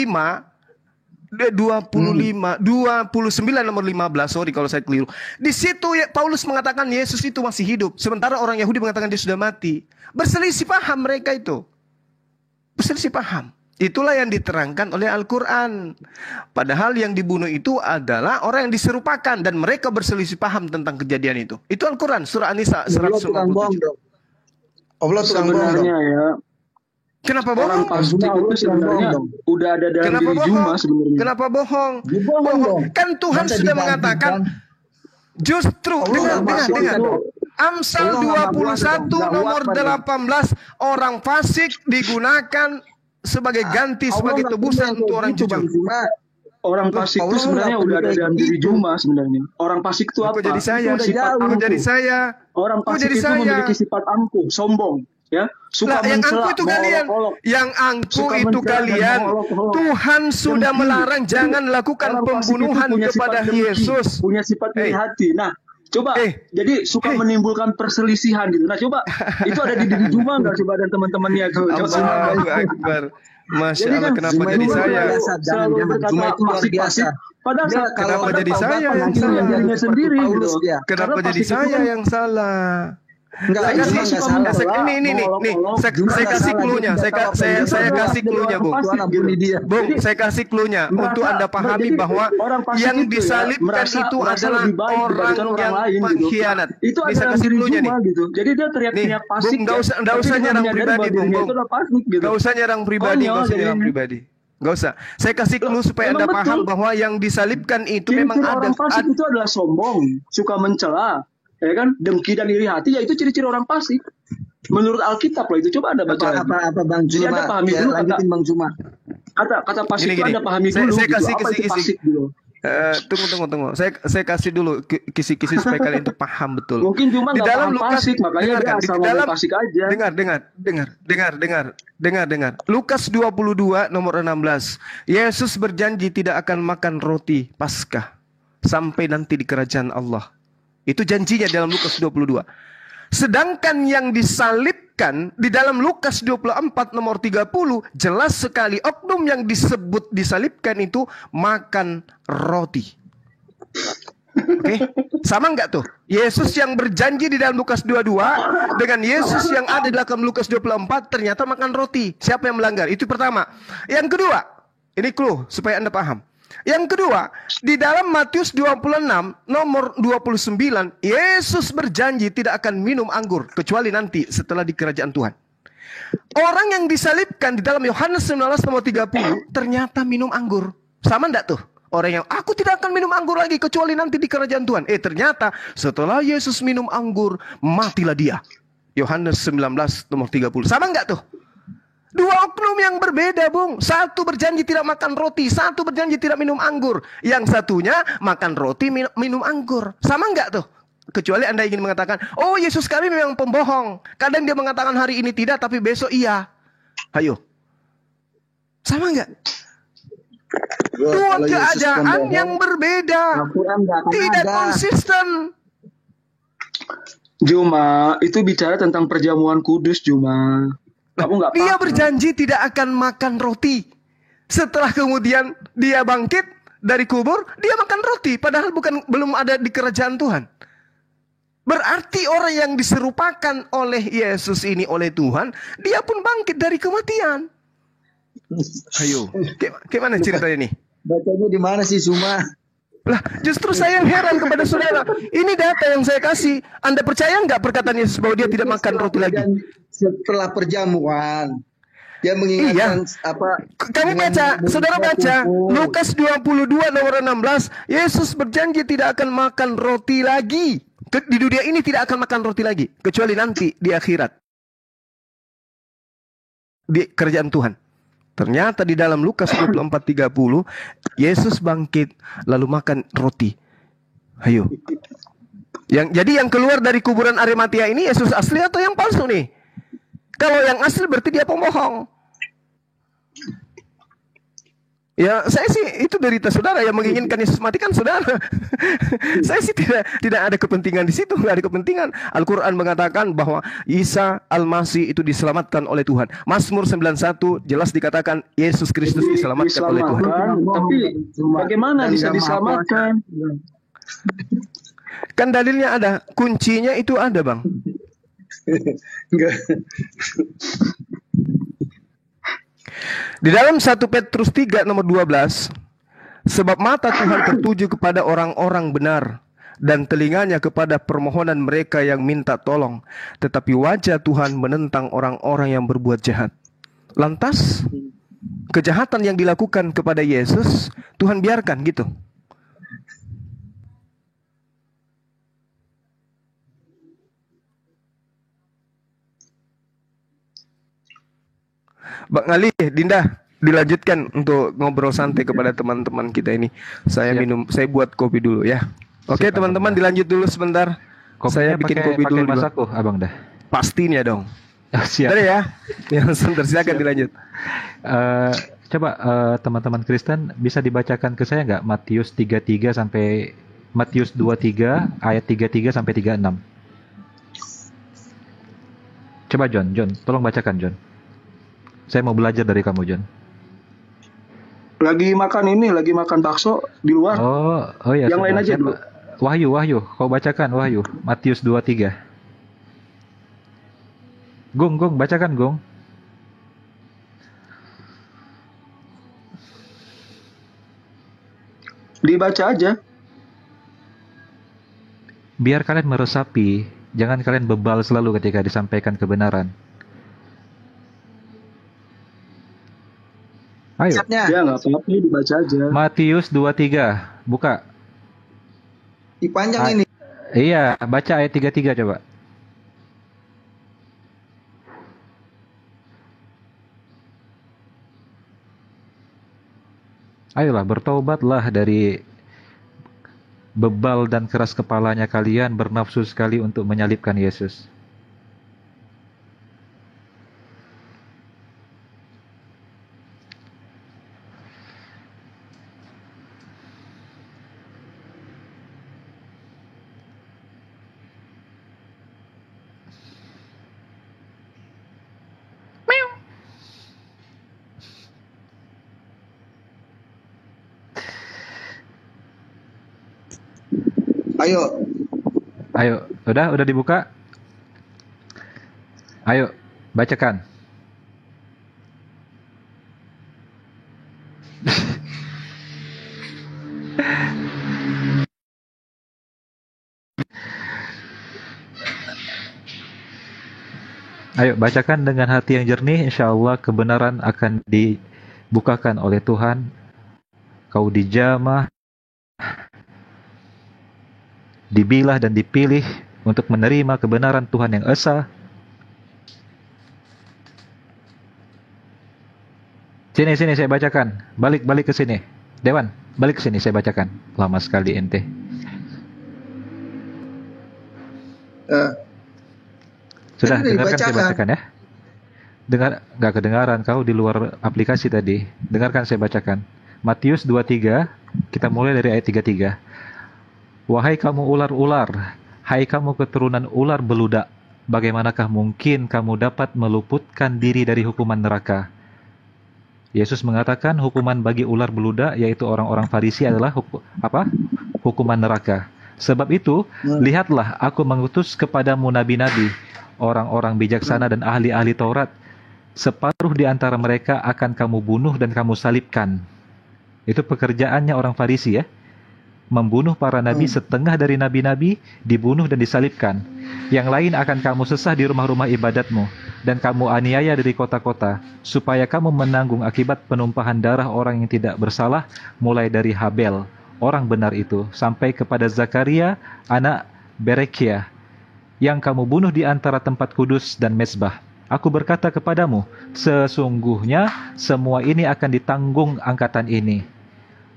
nomor 15, sorry kalau saya keliru. Di situ Paulus mengatakan Yesus itu masih hidup, sementara orang Yahudi mengatakan dia sudah mati. Berselisih paham mereka itu. Berselisih paham. Itulah yang diterangkan oleh Al-Quran. Padahal yang dibunuh itu adalah orang yang diserupakan, dan mereka berselisih paham tentang kejadian itu. Itu Al-Quran, surah An-Nisa Allah tukang bohong 157. dong. Allah tukang bohong dong. Sebenarnya ya, Kenapa orang bohong? fasik itu sebenarnya udah ada dalam Kenapa diri bohong? Juma sebenarnya. Kenapa bohong? Dia bohong dong. Kan Tuhan Masa sudah digantikan? mengatakan, justru dengar. Amsal 21 nomor 18, orang fasik digunakan sebagai ganti, sebagai tebusan untuk orang jujur. Orang fasik itu sebenarnya udah ada dalam diri Juma sebenarnya. Orang fasik itu apa? Kok jadi saya? Itu sifat Kok angkuh. jadi saya? Orang Kok fasik jadi itu saya? memiliki sifat angkuh, sombong, ya, suka Lah, yang mencela, angkuh itu kalian. mengolok-olok. Yang angkuh Suka itu mencela dan kalian. mengolok-olok. Tuhan sudah Dengki. melarang jangan lakukan Orang fasik itu pembunuhan punya sifat kepada dengki, Yesus. punya sifat iri hati. Nah, coba, jadi suka menimbulkan perselisihan gitu. Nah, coba itu ada di diri Juma nggak coba, dan teman-temannya tuh. Coba. Allahu Akbar. Masya Jadi Allah, kan kenapa Juma jadi itu saya? selalu berkata Juma itu luar fasik-fasik. biasa. Padahal Dia Kenapa kalau jadi saya yang nanti salah? dirinya sendiri gitu. Kenapa Karena jadi fasik itu saya kan yang salah? Enggak, Saya Juma kasih enggak salah. saya kasih cluenya, saya kasih cluenya, Bung. Bung, saya kasih cluenya untuk Anda pahami bahwa yang disalibkan itu adalah orang yang pengkhianat. Itu Ini saya adalah kasih diri cluenya nih. Juma gitu. Jadi dia Nih, teriak-teriak fasik. Bung, nggak usah nyerang pribadi, Bung. Nggak usah nyerang pribadi, Konyol nggak usah nyerang jadinya. pribadi. Nggak usah. Saya kasih clue supaya Anda Memang paham betul. bahwa yang disalibkan itu memang Ciri-ciri ada. orang fasik itu adalah sombong, suka mencela, ya kan, dengki dan iri hati, ya itu ciri-ciri orang fasik. Menurut Alkitab loh itu, coba Anda baca. Apa Bang Jadi Juma? Anda pahami Ya, dulu lanjutin Bang Juma. kata fasik itu Gini. Anda pahami Saya dulu. kasih gitu. Apa itu kisi-kisi. fasik gitu. Tunggu. Saya kasih dulu kisi-kisi supaya kalian itu paham betul. Mungkin cuma Di nggak dalam paham Lukas, fasik, makanya dia dengarkan, asal di ngomong dalam fasik aja. dengar. Lukas 22 nomor 16. Yesus berjanji tidak akan makan roti Paskah sampai nanti di kerajaan Allah. Itu janjinya dalam Lukas 22. Sedangkan yang disalibkan di dalam Lukas 24 nomor 30 jelas sekali oknum yang disebut disalibkan itu makan roti. Oke, sama nggak tuh? Yesus yang berjanji di dalam Lukas 22 dengan Yesus yang ada di dalam Lukas 24 ternyata makan roti. Siapa yang melanggar? Itu pertama. Yang kedua, ini clue supaya Anda paham. Yang kedua, di dalam Matius 26 nomor 29, Yesus berjanji tidak akan minum anggur kecuali nanti setelah di kerajaan Tuhan. Orang yang disalibkan di dalam Yohanes 19 nomor 30 ternyata minum anggur. Sama enggak tuh? Orang yang aku tidak akan minum anggur lagi kecuali nanti di kerajaan Tuhan. Ternyata setelah Yesus minum anggur, matilah dia. Yohanes 19 nomor 30. Sama enggak tuh? Dua oknum yang berbeda, Bung. Satu berjanji tidak makan roti, satu berjanji tidak minum anggur. Yang satunya makan roti, minum anggur. Sama enggak tuh? Kecuali Anda ingin mengatakan, oh Yesus kami memang pembohong. Kadang dia mengatakan hari ini tidak, tapi besok iya. Ayo. Sama enggak? Dua keadaan yang berbeda. Tidak konsisten. Juma, itu bicara tentang perjamuan kudus, Juma. Kamu nggak Dia paham. berjanji tidak akan makan roti. Setelah kemudian dia bangkit dari kubur, dia makan roti. Padahal belum ada di kerajaan Tuhan. Berarti orang yang diserupakan oleh Yesus ini oleh Tuhan, dia pun bangkit dari kematian. Ayo, gimana ceritanya nih? Bacanya di mana sih, Suma? Lah, justru saya yang heran kepada saudara. Ini data yang saya kasih. Anda percaya nggak perkataan Yesus bahwa dia tidak makan roti lagi? Setelah perjamuan, dia mengingatkan apa? Kamu baca, saudara baca Lukas 22 nomor 16. Yesus berjanji tidak akan makan roti lagi. Di dunia ini tidak akan makan roti lagi, kecuali nanti di akhirat, di kerajaan Tuhan. Ternyata di dalam Lukas 24:30 Yesus bangkit lalu makan roti. Ayo. Jadi yang keluar dari kuburan Arimatia ini Yesus asli atau yang palsu nih? Kalau yang asli berarti dia pembohong. Ya, saya sih itu derita saudara yang menginginkan Yesus mati kan saudara. Saya sih tidak ada kepentingan di situ, nggak ada kepentingan. Al-Quran mengatakan bahwa Isa Al-Masih itu diselamatkan oleh Tuhan. Mazmur 91 jelas dikatakan Yesus Kristus diselamatkan oleh Tuhan. Tapi bagaimana bisa diselamatkan? Kan dalilnya ada, kuncinya itu ada, Bang. Enggak. Di dalam 1 Petrus 3 nomor 12, sebab mata Tuhan tertuju kepada orang-orang benar dan telinganya kepada permohonan mereka yang minta tolong, tetapi wajah Tuhan menentang orang-orang yang berbuat jahat. Lantas kejahatan yang dilakukan kepada Yesus Tuhan biarkan gitu. Bang Ali, Dinda, dilanjutkan untuk ngobrol santai kepada teman-teman kita ini. Saya buat kopi dulu ya. Oke, teman-teman dilanjut dulu sebentar. Saya bikin kopi dulu. Masaku, Abang dah. Pastinya dong. Siap. Tadi ya. Yang sebentar silakan dilanjut. Coba teman-teman Kristen bisa dibacakan ke saya nggak Matius 33 sampai Matius 23 ayat 33 sampai 36. Coba John, tolong bacakan John. Saya mau belajar dari kamu, John. Lagi makan bakso di luar. Oh ya. Yang lain aja dulu. Wahyu, kau bacakan Wahyu, Matius 23. Gong, bacakan Gong. Dibaca aja. Biar kalian meresapi, jangan kalian bebal selalu ketika disampaikan kebenaran. Ayo. Ya nggak apa-apa, dibaca aja. Matius 23, buka. Dipanjang ini. Iya, baca ayat 33 coba. Ayolah, bertobatlah dari bebal dan keras kepalanya kalian bernafsu sekali untuk menyalibkan Yesus. Ayo. Ayo, udah dibuka? Ayo, bacakan. Ayo, bacakan dengan hati yang jernih, insya Allah kebenaran akan dibukakan oleh Tuhan. Kau dijamah, dibilah dan dipilih untuk menerima kebenaran Tuhan yang esa. Sini saya bacakan. Balik ke sini. Dewan, balik ke sini saya bacakan. Lama sekali ente. Sudah dengarkan saya bacakan ya. Nggak kedengaran, kau di luar aplikasi tadi. Dengarkan saya bacakan. Matius 23, kita mulai dari ayat 33. Wahai kamu ular-ular, hai kamu keturunan ular beludak, bagaimanakah mungkin kamu dapat meluputkan diri dari hukuman neraka? Yesus mengatakan hukuman bagi ular beludak, yaitu orang-orang Farisi, adalah hukuman neraka. Sebab itu, lihatlah aku mengutus kepadamu nabi-nabi, orang-orang bijaksana dan ahli-ahli Taurat. Separuh di antara mereka akan kamu bunuh dan kamu salibkan. Itu pekerjaannya orang Farisi ya. Membunuh para nabi, setengah dari nabi-nabi dibunuh dan disalibkan. Yang lain akan kamu sesah di rumah-rumah ibadatmu, dan kamu aniaya dari kota-kota, supaya kamu menanggung akibat penumpahan darah orang yang tidak bersalah, mulai dari Habel, orang benar itu, sampai kepada Zakaria, anak Berekia, yang kamu bunuh di antara tempat kudus dan mezbah. Aku berkata kepadamu, sesungguhnya semua ini akan ditanggung angkatan ini.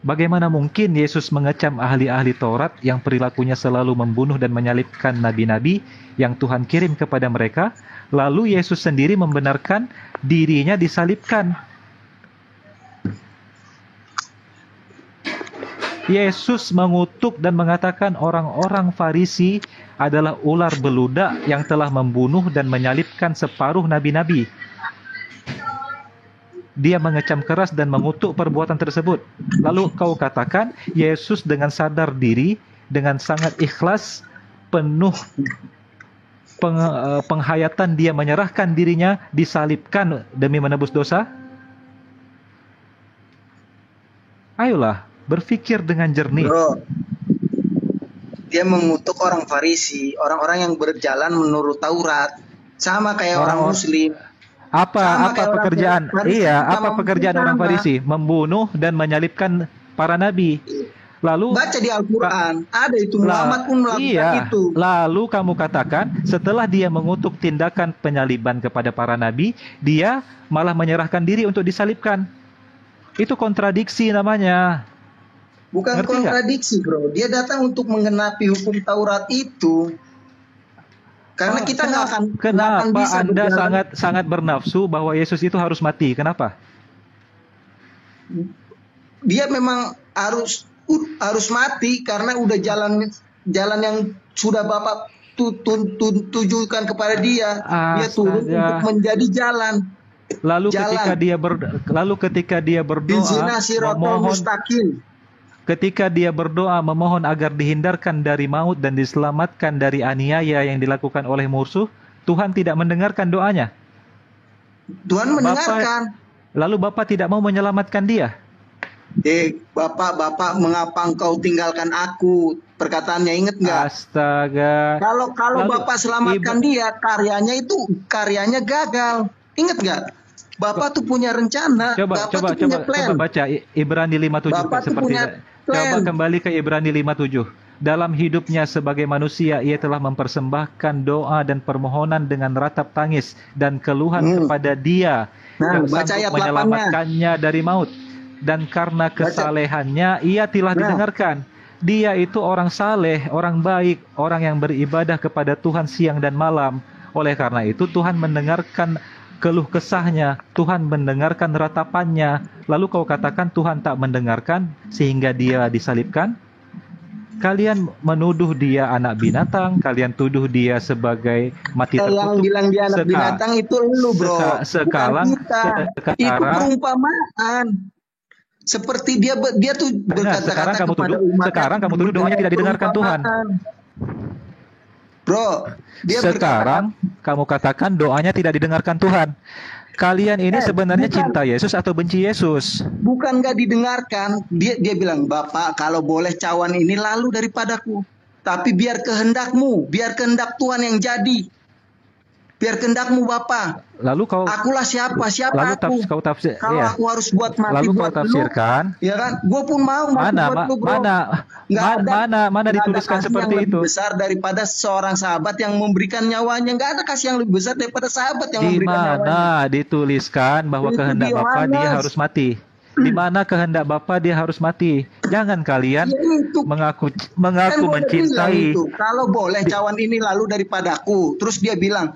Bagaimana mungkin Yesus mengecam ahli-ahli Taurat yang perilakunya selalu membunuh dan menyalibkan nabi-nabi yang Tuhan kirim kepada mereka, lalu Yesus sendiri membenarkan dirinya disalibkan. Yesus mengutuk dan mengatakan orang-orang Farisi adalah ular beludak yang telah membunuh dan menyalibkan separuh nabi-nabi. Dia mengecam keras dan mengutuk perbuatan tersebut. Lalu kau katakan Yesus dengan sadar diri, dengan sangat ikhlas, penuh penghayatan dia menyerahkan dirinya, disalibkan demi menebus dosa? Ayolah, berpikir dengan jernih. Bro, dia mengutuk orang Farisi, orang-orang yang berjalan menurut Taurat, sama kayak orang Muslim. Apa pekerjaan? Apa pekerjaan orang Farisi? Membunuh dan menyalibkan para nabi. Lalu baca di Al-Quran, ada itu Muhammad pun melakukan itu. Lalu kamu katakan setelah dia mengutuk tindakan penyaliban kepada para nabi, dia malah menyerahkan diri untuk disalibkan. Itu kontradiksi namanya. Bukan Ngerti kontradiksi, bro. Dia datang untuk mengenapi hukum Taurat itu. Karena kita nggak akan bisa Anda sangat bernafsu bahwa Yesus itu harus mati? Kenapa? Dia memang harus mati karena udah jalan yang sudah Bapak tujukan kepada dia. Dia turun untuk menjadi jalan. Lalu ketika dia berdoa memohon, ketika dia berdoa memohon agar dihindarkan dari maut dan diselamatkan dari aniaya yang dilakukan oleh musuh, Tuhan tidak mendengarkan doanya. Tuhan mendengarkan. Lalu Bapak tidak mau menyelamatkan dia. Bapak, mengapa engkau tinggalkan aku? Perkataannya ingat nggak? Astaga. Kalau Bapak selamatkan dia, karyanya gagal. Ingat nggak? Bapak tuh punya rencana. Coba baca Ibrani 5:7 seperti itu. Coba kembali ke Ibrani 5:7. Dalam hidupnya sebagai manusia, ia telah mempersembahkan doa dan permohonan dengan ratap tangis dan keluhan kepada Dia yang sanggup menyelamatkannya dari maut. Dan karena kesalehannya, ia telah didengarkan. Dia itu orang saleh, orang baik, orang yang beribadah kepada Tuhan siang dan malam. Oleh karena itu Tuhan mendengarkan keluh kesahnya, Tuhan mendengarkan ratapannya. Lalu kau katakan Tuhan tak mendengarkan sehingga dia disalibkan? Kalian menuduh dia anak binatang, kalian tuduh dia sebagai mati terkutuk. Yang bilang dia anak binatang itu lu, bro. Sekarang, itu perumpamaan. Seperti dia tuh berkata-kata kepada umat. Sekarang kamu tuduh doanya tidak didengarkan Tuhan. Bro, sekarang kamu katakan doanya tidak didengarkan Tuhan. Kalian ini sebenarnya cinta Yesus atau benci Yesus? Bukan nggak didengarkan. Dia bilang, Bapak kalau boleh cawan ini lalu daripadaku. Tapi biar kehendakmu, biar kehendak Tuhan yang jadi. Biar kehendakmu Bapak. Lalu akulah siapa? Siapa lalu aku? Kau tafsir, kalau aku harus buat mati lalu buat kau tafsirkan. Lu, ya kan? Gue pun mau mati buat lu, bro. Mana dituliskan seperti itu? Lebih besar daripada seorang sahabat yang memberikan nyawanya. Nggak ada kasih yang lebih besar daripada sahabat yang memberikan nyawanya. Di mana dituliskan bahwa kehendak Bapa dia harus mati? Di mana kehendak Bapa dia harus mati? Jangan kalian mengaku mencintai. Kalau boleh cawan ini lalu daripadaku. Terus dia bilang,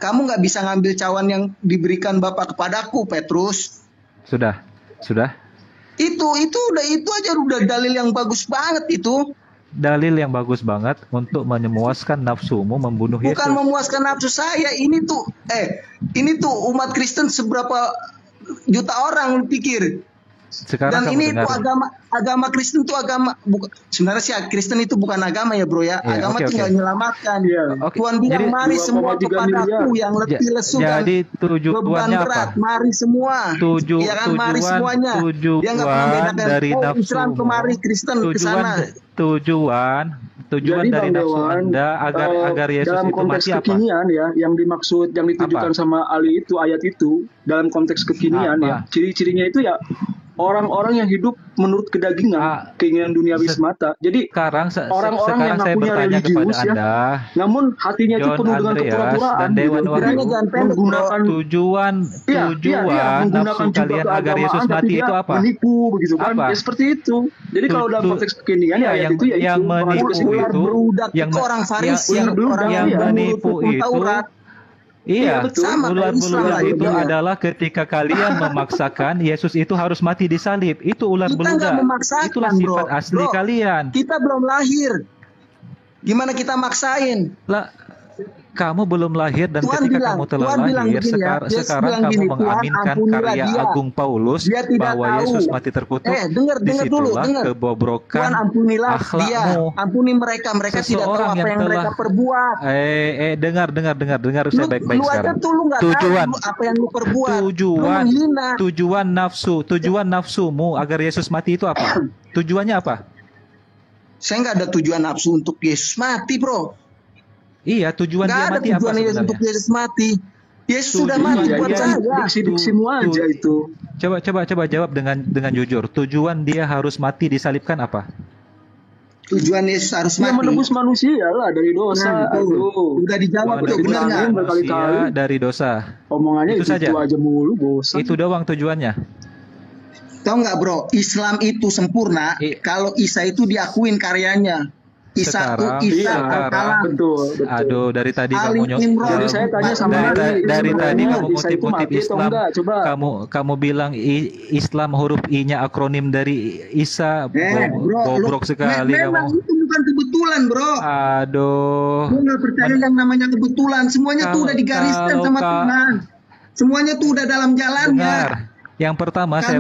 kamu nggak bisa ngambil cawan yang diberikan Bapak kepadaku, Petrus. Sudah. Itu aja udah dalil yang bagus banget itu. Dalil yang bagus banget untuk memuaskan nafsumu membunuh Yesus. Bukan memuaskan nafsu saya. Ini tuh umat Kristen seberapa juta orang lu pikir. Sekarang dan ini itu agama Kristen itu sebenarnya sih Kristen itu bukan agama ya bro ya, agama tinggal menyelamatkan. Tuhan bilang mari semua kepadaku yang letih lesu dan beban berat, mari semua. Mari semuanya. Dia nggak pernah bedakan dari Islam kemari, Kristen ke sana. Tujuan dari nafsu Anda agar Yesus dalam itu konteks mati apa? Kekinian ya, yang dimaksud yang ditujukan sama Ali itu ayat itu dalam konteks kekinian ya, ciri-cirinya itu ya orang-orang yang hidup menurut kedagingan, keinginan duniawi semata. Jadi orang-orang yang ngakunya religius ya, namun hatinya itu penuh dengan kepura-puraan. Dan Dewan Wahyu menggunakan tujuan nafsu kalian agar Yesus mati itu apa? Menipu begitu kan? Ya seperti itu. Jadi kalau dalam konteks kekinian ya ayat itu ya yang menipu itu, orang Farisi, yang menipu itu. Iya, ular-beludak itu adalah ketika kalian memaksakan Yesus itu harus mati disalib. Itu ular beludak. Itulah sifat asli kalian. Kita belum lahir. Gimana kita maksain? Kamu belum lahir dan ketika kamu telah lahir, sekarang kamu mengaminkan karya Agung Paulus bahwa Yesus mati terkutuk. Disitulah kebobrokan akhlakmu. Ampuni mereka tidak tahu apa yang mereka perbuat. Dengar saya baik-baik sekarang. Tujuan nafsumu agar Yesus mati itu apa? Tujuannya apa? Saya nggak ada tujuan nafsu untuk Yesus mati, bro. Iya, tujuan dia mati apa sebenarnya? Untuk Yesus mati. Yesus sudah mati buat saya. Diksi-diksimu aja itu. Coba jawab dengan jujur. Tujuan dia harus mati disalibkan apa? Tujuan Yesus harus mati. Dia menebus manusia lah dari dosa. Udah dijawab benar berkali-kali dari dosa. Omongannya itu saja. Itu aja mulu, bosan. Itu doang tujuannya. Tahu nggak bro? Islam itu sempurna kalau Isa itu diakuin karyanya. Sekarang, betul. Aduh, dari tadi kamu saya tanya sama dari tadi kamu ngutip-ngutip Islam. Kamu bilang Islam huruf I-nya akronim dari Isa. Bobrok sekali memang kamu. Itu bukan kebetulan, bro. Aduh. Gue nggak percaya yang namanya kebetulan. Semuanya tuh udah digariskan sama Tuhan. Semuanya tuh udah dalam jalannya. Yang pertama saya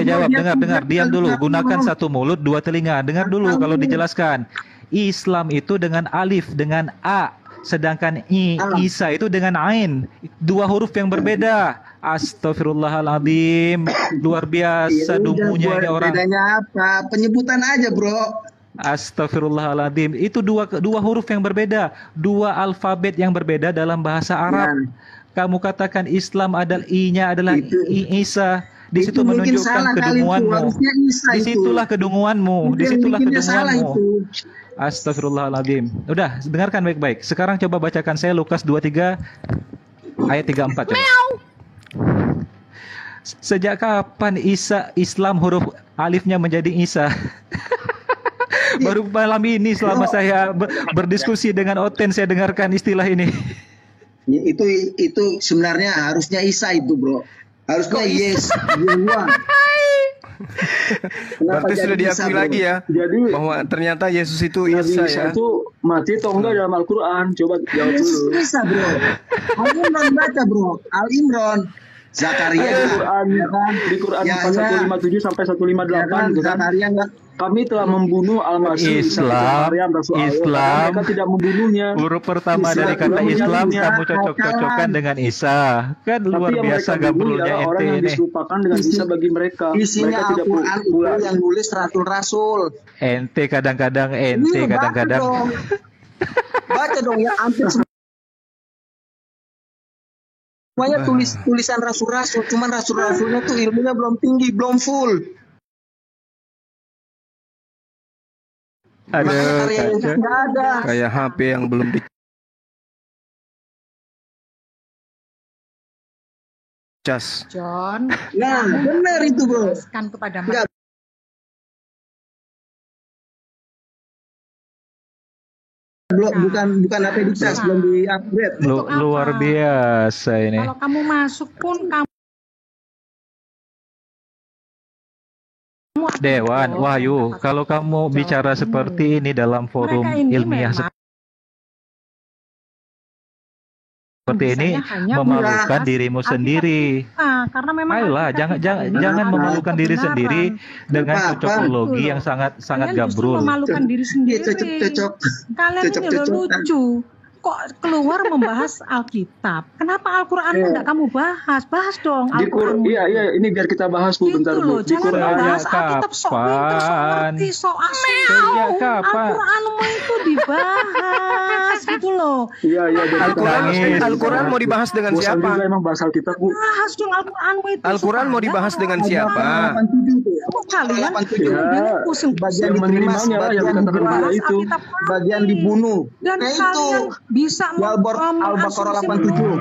jawab, dengar, diam dulu. Gunakan satu mulut, dua telinga. Dengar dulu kalau dijelaskan. Islam itu dengan alif, dengan a, sedangkan Isa itu dengan ain. Dua huruf yang berbeda. Astagfirullahaladzim. Luar biasa dungunya ini orang. Bedanya apa? Penyebutan aja, bro. Astagfirullahaladzim. Itu dua huruf yang berbeda, dua alfabet yang berbeda dalam bahasa Arab. Kamu katakan Islam adalah I-nya adalah Isa. Di situ menunjukkan kedunguanmu. Disitulah kedunguanmu. Disitulah kedunguanmu. Astagfirullahaladzim. Udah, dengarkan baik-baik. Sekarang coba bacakan saya Lukas 23 ayat 34. Coba. Sejak kapan Islam huruf alifnya menjadi Isa? Baru malam ini selama saya berdiskusi dengan Oten saya dengarkan istilah ini. Ya, itu sebenarnya harusnya Isa itu, bro. Harusnya yes. Berarti sudah diakui lagi ya, Jadi bahwa ternyata Yesus itu Nabi Isa Isa ya. itu mati atau enggak dalam Al-Quran? Coba jawab dulu. Isa, bro. Al-Imran baca, bro. Al-Imran. Zakaria. Di Quran Ya, 4157 sampai 158 gitu kan. Zakaria enggak. Kami telah membunuh Al-Masih Isa Maryam Rasul Allah. Islam. Mereka tidak membunuhnya. Huruf pertama Islam, dari kata belum Islam menyalahkan. kamu cocok-cocokkan dengan Isa. Kan luar Tapi yang biasa mereka bunuh gabrulnya adalah orang ente yang ini. diserupakan dengan Isa bagi mereka. Isinya Mereka tidak Al-Quran itu pula. yang nulis rasul-rasul. Ente kadang-kadang Ini baca dong. Baca dong ya, hampir semuanya tulisan rasul-rasul. Cuman rasul-rasulnya tuh ilmunya belum tinggi, belum full. Ada Makanya karyanya kaca. nggak ada. Kayak HP yang belum dicas. John, Nah, benar itu, bro. kan kepada Enggak. Bukan apa yang dicas, belum di-upgrade. Luar biasa ini. kalau kamu masuk pun kamu Dewan Wahyu, kalau kamu bicara seperti ini dalam forum mereka ini ilmiah memang seperti ini bisanya hanya memalukan membahas dirimu Alkitab sendiri. karena memang Ayolah, Alkitab jangan kita jangan ini jangan adalah memalukan diri kebenaran. sendiri dengan Apa? cocokologi Betul. yang sangat Kalian justru gabrul. memalukan diri sendiri. Cocok-cocok. Kalian ini loh Cocok-cocokan. lucu. Kok keluar membahas Alkitab? Kenapa Al-Quran enggak kamu bahas? Bahas dong Di Al-Quran. Iya, ini biar kita bahas Bu, bentar Gitu Bu. loh, Di jangan Quran bahas Sejak Alkitab sok pinter, sok kapan? ngerti, sok asli. Sejak kapan? Al-Quranmu itu dibahas gitu loh. Iya, biar kita Al-Quran bahas. Al-Quran mau dibahas dengan Bosan siapa? juga emang bahas Alkitab Bu. Bahas dong Al-Quranmu itu. Al-Quran mau supaya dibahas dengan orang siapa? Kok kalian 87. yang bingung pusing Bagian Yang diterima, menerimanya lah yang bagian dikatakan dibahas, beda itu. Alkitab kami. bagian dibunuh. Dan Nah itu. kalian bisa Al-Baqarah 87.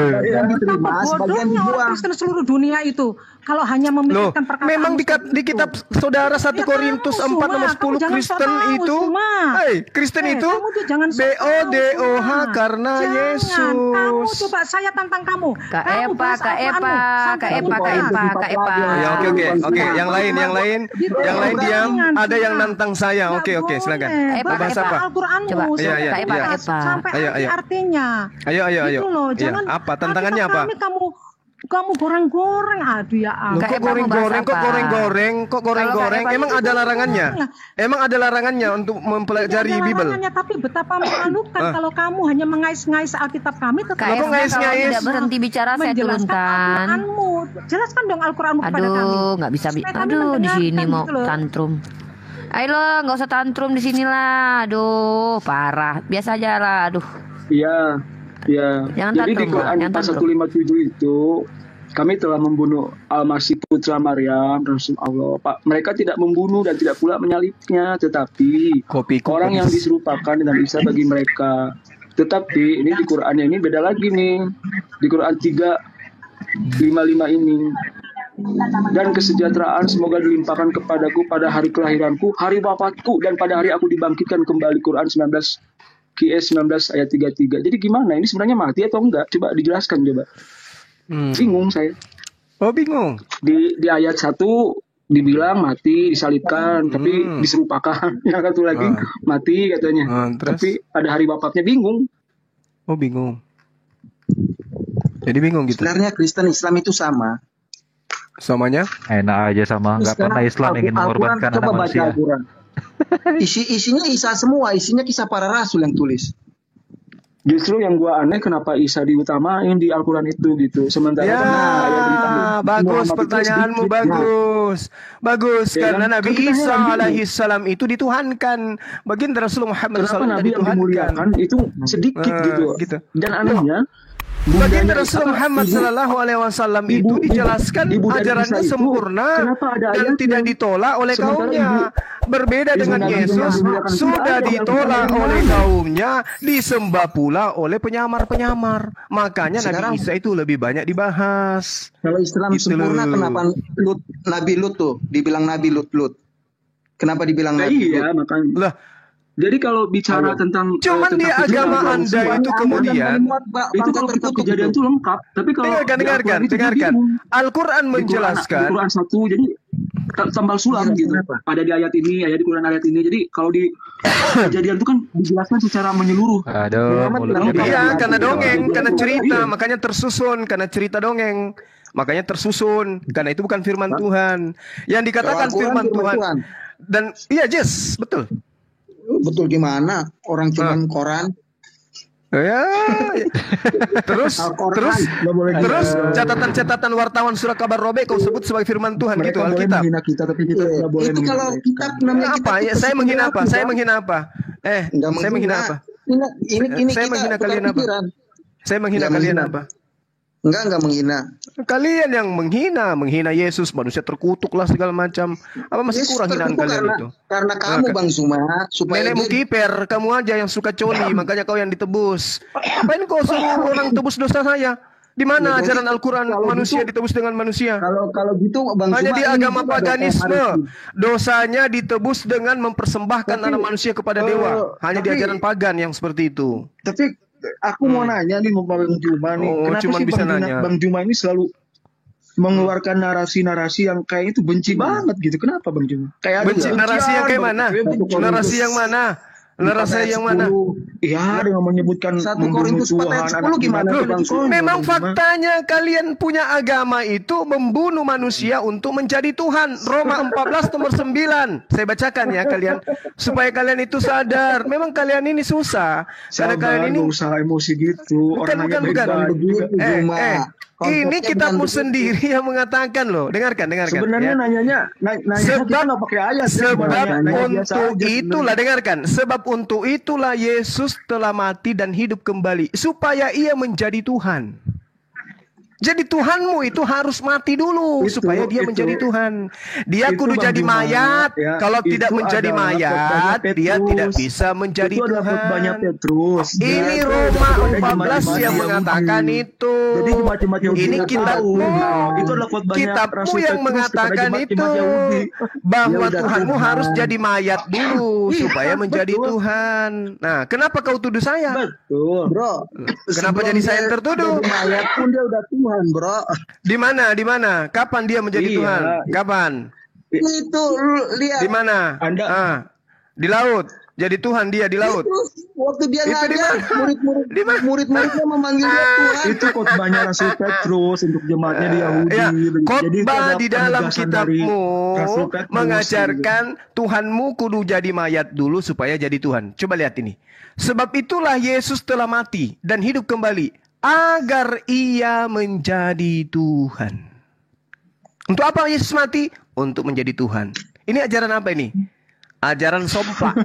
Bagian diterima, Bodohnya sebagian orang dibuang. Kristen seluruh dunia itu kalau hanya Loh, memikirkan perkataan memang di kitab saudara 1 Ya, Korintus 4 kamu, nomor Suma, 10 kamu jangan Kristen sok tahu, itu Suma. Kristen itu kamu tuh jangan sok tahu, BODOH Suma. karena Jangan. Kamu Yesus. coba saya tantang kamu. Kak Kamu Epa, bahas Kak Al-Quranmu Epa, sampai Kak Epa, lupa. Kak Epa, Kak Epa. Ya, oke. Yang lain diam. Ada yang nantang saya. Oke, silakan. Epa, Bahas Epa. apa? Al-Quranmu Coba. Iya, iya, Kak Epa, iya. Kak Epa. sampai Ayo. arti-artinya. Ayo. Gitu loh, Iya, jangan apa tantangannya apa? Kamu goreng-goreng, aduh ya Loh, ampun. Kak kok Epa mau goreng-goreng, bahas kok apa? goreng-goreng, kok goreng-goreng? Kalau Kak Epa Emang ada larangannya? Emang ada larangannya untuk mempelajari Tidak ada Bible? larangannya, tapi betapa memalukan kalau kamu hanya mengais-ngais Alkitab kami Kak tetapi Kok Epa ngais-ngais? kalau tidak berhenti bicara saya menjelaskan turunkan. Al-Quranmu. Jelaskan dong Al-Quranmu kepada kami. Aduh, nggak bisa. Supaya kami Aduh, di mendengarkan sini mau gitu loh. tantrum. Ayo lo, nggak usah tantrum di sini lah. Aduh, parah. Biasa aja lah. Aduh. Iya. Jangan Jadi di tantrum, Pak. Quran Jangan tantrum. 4157 itu kami telah membunuh Al-Masih putra Maryam Rasul Allah. Pak, mereka tidak membunuh dan tidak pula menyalibnya, tetapi orang yang diserupakan dengan Isa bagi mereka. Tetapi ini di Qurannya ini beda lagi nih. Di Quran 3:55 ini. Dan kesejahteraan semoga dilimpahkan kepadaku pada hari kelahiranku, hari wafatku, dan pada hari aku dibangkitkan kembali. Quran 19 QS 19 ayat 33. Jadi gimana? Ini sebenarnya mati atau enggak? Coba dijelaskan coba. Bingung saya. Oh, bingung. Di ayat 1 dibilang mati, disalibkan, tapi diserupakan. Yang satu lagi mati katanya. Terus? Tapi pada hari wafatnya bingung. Oh, bingung. Jadi bingung gitu. Sebenarnya Kristen Islam itu sama. Samanya? Enak aja sama, nggak pernah Islam ingin mengorbankan anak coba baca manusia. Al-Quran. Isinya Isa semua, isinya kisah para rasul yang tulis. Justru yang gua aneh kenapa Isa diutamain di Al-Quran itu gitu. Sementara Ya, bagus pertanyaanmu, bagus. Ya, Karena kan? Nabi Kan kita Isa heran gitu. alaihi salam itu dituhankan. Baginda Rasulullah Muhammad Kenapa SAW Nabi yang dimuliakan itu sedikit gitu. Dan anehnya Baginda Rasulullah Muhammad Sallallahu Alaihi Wasallam itu dijelaskan ibu dari ajarannya Isa itu, sempurna kenapa ada dan ayatnya? tidak ditolak oleh Sementara kaumnya. Berbeda ibu dengan Nabi Yesus, dimuliakan, sudah tidak ada yang ditolak dimuliakan. oleh kaumnya, disembah pula oleh penyamar-penyamar. Makanya Sekarang- Nabi Isa itu lebih banyak dibahas. Kalau Islam Gitu sempurna, loh. kenapa Nabi Lut tuh dibilang Nabi Lut? Kenapa dibilang Nah, mati? iya, makanya. Lah, Jadi kalau bicara tentang cuman di tentang agama kejadian, Anda itu kemudian itu kalau kita kejadian itu lengkap, tapi kalau dengarkan, di Al-Quran dengarkan, itu dia dengarkan. bingung. Al-Quran Di menjelaskan. Quran 1 jadi tambal sulam gitu. Ada di ayat ini, ada di Quran ayat ini. Jadi kalau di kejadian itu kan dijelaskan secara menyeluruh. Aduh, mulutnya Iya, bau. karena dongeng, karena cerita, Iya. makanya tersusun, karena cerita dongeng. Makanya tersusun, karena itu bukan firman Tuhan. Yang dikatakan Kalau firman Al-Quran, Tuhan. Dan iya, Jess, betul. Betul gimana? Orang cuman koran. Ya. Terus Al-Quran. Nggak boleh terus gitu. catatan-catatan wartawan surat kabar robek kau sebut sebagai firman Tuhan gitu Mereka boleh Alkitab. menghina kita, tapi kita Iya. tidak boleh Itu menghina kalau mereka. kitab namanya Apa ya? Saya menghina apa? Saya menghina apa? Enggak Saya menghina apa? Ini Saya kita menghina tukar kalian apa? pikiran. Saya menghina Nggak kalian menghina. apa? Enggak menghina. Kalian yang menghina Yesus, manusia terkutuk lah segala macam. Apa masih Yesus kurang hinaan terkutuk kalian karena, itu? Karena kamu Bang Suma supaya Nenekmu dia kiper, kamu aja yang suka coli, makanya kau yang ditebus. Apain kau suruh orang tebus dosa saya? Di mana Ya, jadi ajaran Al-Quran kalau manusia gitu- ditebus dengan manusia? kalau gitu Bang Hanya Suma di ini agama juga dong, paganisme harus- dosanya ditebus dengan mempersembahkan Tapi, anak manusia kepada dewa. Hanya di tapi- ajaran pagan yang seperti itu. Tapi aku mau nanya nih mau Bang Juma nih. Oh, Kenapa cuman sih bisa Bang, nanya. Bang Juma ini selalu mengeluarkan narasi-narasi yang kayak itu benci banget gitu. Kenapa Bang Juma? Kayak ada Benci narasi yang kayak mana? kebencian, Narasi yang mana? Narasi yang mana? Iya, dengan menyebutkan 1 membunuh Korintus 4 Tuhan, ayat 10 anak gimana Tuhan. tuh, Bang Suma? Memang Bang Juma? faktanya kalian punya agama itu membunuh manusia untuk menjadi Tuhan. Roma 14 nomor 9. Saya bacakan ya kalian supaya kalian itu sadar. Memang kalian ini susah. Karena Sabar, kalian ini nggak usah emosi gitu. Bukan, Orang bukan, nanya bukan. baik-baik juga. Juma. Ini Konsepnya kitabmu bukan begitu. sendiri yang mengatakan loh. Dengarkan. Sebenarnya ya. nanya Sebab- kita nggak pakai ayat. Sebab Nanya biasa untuk aja itulah, dengarkan. Sebab untuk itulah Yesus telah mati dan hidup kembali supaya ia menjadi Tuhan. Jadi Tuhanmu itu harus mati dulu Itu- supaya dia itu- menjadi Tuhan. Dia itu kudu Bang jadi Juma, mayat. ya, Kalau itu tidak menjadi adalah mayat, khotbahnya dia Petrus. tidak bisa menjadi Itu adalah khotbahnya Tuhan. Petrus. Ini Ya, Roma itu 14 jemaat-jemaat yang Yahudi. mengatakan itu. Jadi jemaat-jemaat Yahudi Ini nggak kitabmu. tahu. Itu adalah khotbahnya Kitabmu Rasul yang Petrus mengatakan kepada itu jemaat-jemaat Yahudi. bahwa Ya udah, Tuhanmu Tuhan. harus jadi mayat dulu Iya, supaya menjadi betul. Tuhan. Nah, kenapa kau tuduh saya? Betul, bro. Kenapa Sebelum jadi saya dia yang tertuduh? Jadi mayat pun dia udah Tuhan, bro. Di mana? Kapan dia menjadi Iya. Tuhan? Kapan? Itu lu lihat. Di mana? Anda- Di laut. Jadi Tuhan dia di laut. Itu waktu dia Itu di ngajar, mana? Di mana? murid-muridnya memanggil dia Tuhan. Itu khotbahnya Rasul Petrus untuk jemaatnya di Yahudi. Ya, Jadi itu khotbah ada di dalam penegasan dari kitabmu Rasul Petrus. mengajarkan Tuhanmu kudu jadi mayat dulu supaya jadi Tuhan. Coba lihat ini. Sebab itulah Yesus telah mati dan hidup kembali agar ia menjadi Tuhan. Untuk apa Yesus mati? Untuk menjadi Tuhan. Ini ajaran apa ini? Ajaran somplak.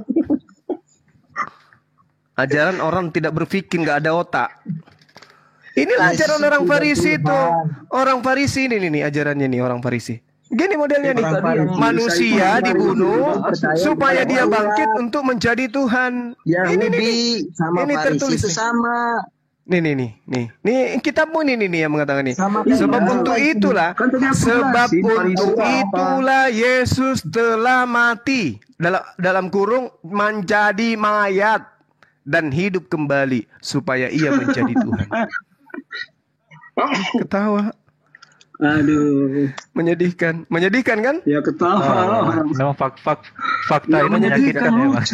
Ajaran orang tidak berpikir, nggak ada otak. Inilah ajaran orang Farisi itu. Orang Farisi ini nih ajarannya nih orang Farisi. Gini modelnya nih. Orang Farisi. Manusia dibunuh Percaya supaya kepada dia Allah. bangkit untuk menjadi Tuhan. Ini Yahudi sama Ini Farisi tertulis itu nih. sama. Nih kitabmu nih yang mengatakan nih. Sama Sebab kayak untuk apa itu? itulah, Kan tadi aku sebab jelasin, Farisi untuk itu apa? itulah Yesus telah mati dalam kurung menjadi mayat dan hidup kembali supaya ia menjadi Tuhan. Ketawa, Aduh, menyedihkan kan? ya ketawa. Memang fakta Ya, ini menyakitkan ya, Mas.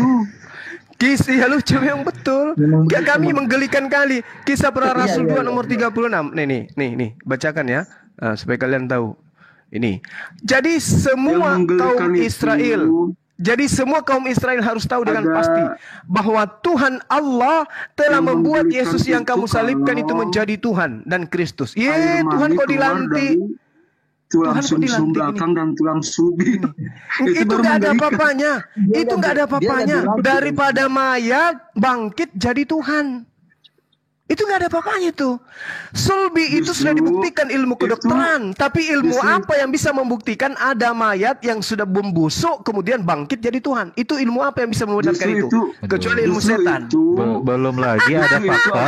Kisah lucu yang betul. Ya, kami menggelikan kali. Kisah para Rasul 2 nomor 36. Nih, bacakan ya. Supaya kalian tahu. Ini. Jadi semua Yang menggelikan kaum itu Israel. Jadi semua kaum Israel harus tahu dengan ada- pasti bahwa Tuhan Allah telah Yang membuat menggelikan Yesus yang kamu itu salibkan itu kalau menjadi Tuhan dan Kristus. Air Tuhan mani kok keluar dilantik. dari tulang Tuhan kok sumsum dilantik belakang dan tulang subin. Itu baru nggak ada menggelikan. apa-apanya. Itu nggak ada apa-apanya. dilantik. Daripada mayat bangkit jadi Tuhan. Itu nggak ada apa-apanya tuh. Sulbi itu sudah dibuktikan ilmu kedokteran, tapi ilmu apa yang bisa membuktikan ada mayat yang sudah membusuk kemudian bangkit jadi Tuhan? Itu ilmu apa yang bisa membenarkan itu? Kecuali ilmu setan. Belum lagi ada fakta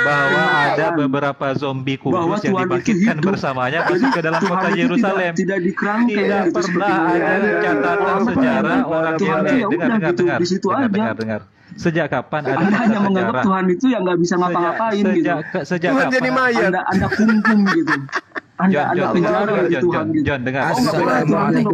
bahwa ada beberapa zombie kudus yang dibangkitkan bersamanya masuk ke dalam kota Yerusalem. Tidak dikerangkai. Tidak pernah ada catatan sejarah orang yang dengar. Sejak kapan ada Anda hanya menganggap sejarah? Tuhan itu yang nggak bisa ngapa-ngapain gitu. Sejak Tuhan kapan? jadi mayat. Anda kungkung gitu. Anda penjara dari Tuhan gitu. John, dengar. Assalamualaikum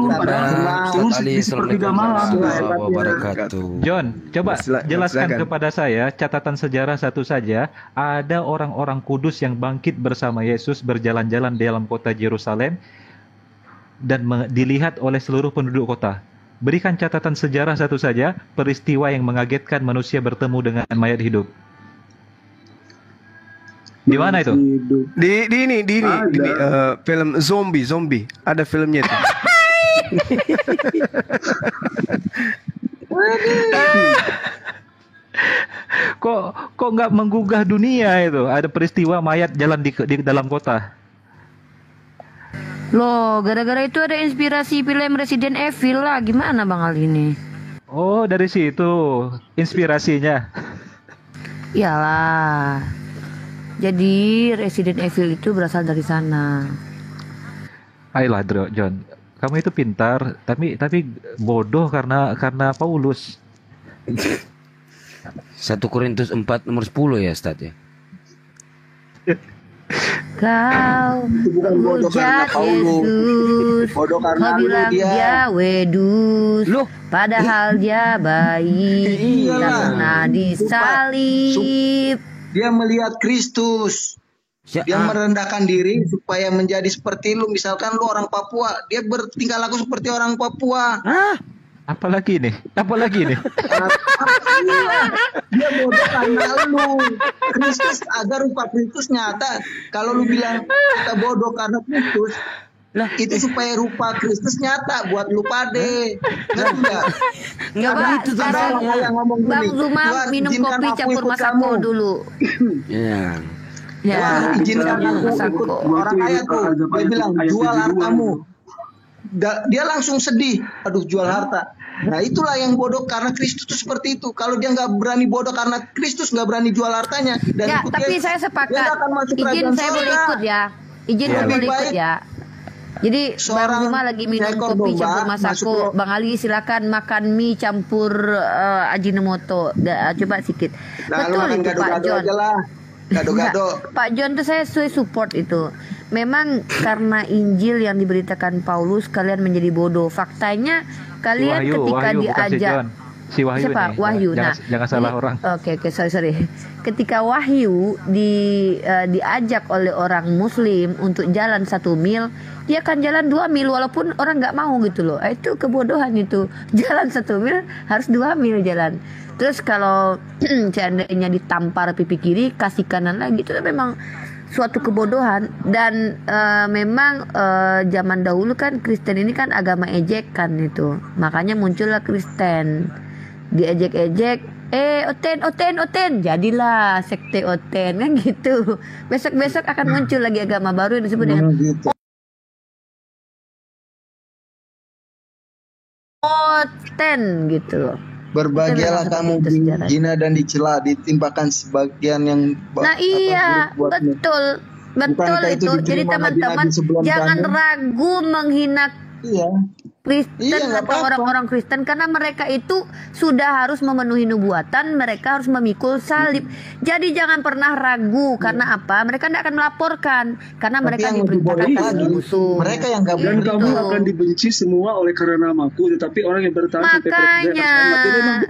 warahmatullahi sepertiga malam. wabarakatuh. John, coba jelaskan silakan. kepada saya catatan sejarah satu saja. Ada orang-orang kudus yang bangkit bersama Yesus berjalan-jalan dalam kota Yerusalem dan dilihat oleh seluruh penduduk kota. Berikan catatan sejarah satu saja, peristiwa yang mengagetkan manusia bertemu dengan mayat hidup. Di mana itu? Di ini film zombie ada filmnya itu. Kok nggak menggugah dunia itu? Ada peristiwa mayat jalan di dalam kota. Loh, gara-gara itu ada inspirasi film Resident Evil lah. Gimana Bang Ali ini? Oh, dari situ inspirasinya. Iyalah. Jadi Resident Evil itu berasal dari sana. Ayolah, John. Kamu itu pintar, tapi bodoh karena Paulus. 1 Korintus 4 nomor 10 ya, Ustaz ya. Kau bukan bodoh karena hujat Paulus. Yesus. Bodoh karena Kau lu bilang dia. dia wedus. Loh. Padahal dia baik Iya. karena disalib. Dia melihat Kristus. Ya, Dia merendahkan diri supaya menjadi seperti lu. Misalkan lu orang Papua, dia bertingkah laku seperti orang Papua. Apalagi nih? Dia bodoh karena lu. Kristus, agar rupa Kristus nyata. Kalau lu bilang kita bodoh karena Kristus, itu supaya rupa Kristus nyata buat lu pade. Ngerti nggak? Enggak, Pak. Itu Sekarang saudara yang ngomong Bang gini, Zuma Tuhan, minum izinkan kopi aku campur ikut masako kamu. dulu. Ya. Ya, Tuhan, izinkan campur aku masako. ikut orang kaya tuh. Dia bilang jual hartamu. Dia langsung sedih. Aduh, jual harta. Nah, itulah yang bodoh karena Kristus itu seperti itu. Kalau dia nggak berani bodoh karena Kristus, nggak berani jual hartanya dan Ya, ikut tapi Yesus, saya dia sepakat. nggak akan masuk Izin kerajaan saya boleh surga. ikut ya. Izin saya Lebih boleh ikut baik ya. Jadi Bang seorang Zuma lagi minum seekor kopi domba campur masuk masako. ke- Bang Ali silakan makan mie campur ajinomoto. Coba sedikit. Nah, lu Betul makan itu Pak gado-gado John. aja lah. Gado-gado. Enggak, Pak John tuh saya support itu. Memang karena Injil yang diberitakan Paulus kalian menjadi bodoh. Faktanya kalian ketika Wahyu, bukan si diajak John. Si Wahyu siapa? nih. Wahyu. Jangan salah ini- orang. Oke, sorry. Ketika Wahyu diajak oleh orang Muslim untuk jalan 1 mil, dia akan jalan 2 mil walaupun orang nggak mau gitu loh. Itu kebodohan itu. Jalan 1 mil harus 2 mil jalan. Terus kalau seandainya ditampar pipi kiri, kasih kanan lagi, itu memang suatu kebodohan. Dan memang zaman dahulu kan Kristen ini kan agama ejekan itu. Makanya muncullah Kristen. Diejek-ejek, oten, jadilah sekte oten kan gitu. Besok-besok akan muncul lagi agama baru yang disebut dengan Gitu. oten gitu. Berbahagialah Itu kamu memang seperti itu sejarah. dihina dan dicela, ditimpakan sebagian yang Nah iya, betul Bukankah itu itu. Jadi diterima teman-teman nabi-nabi sebelum jangan kamu? ragu menghina Iya. Kristen Iya, nggak atau apa-apa. orang-orang Kristen karena mereka itu sudah harus memenuhi nubuatan, mereka harus memikul salib. Jadi jangan pernah ragu karena apa? Mereka tidak akan melaporkan karena Tapi mereka yang lebih diperintahkan bodoh untuk lagi, busuk. mereka yang nggak Dan berani. kamu Gitu. akan dibenci semua oleh karena namaku, tetapi orang yang bertahan sampai pada Makanya.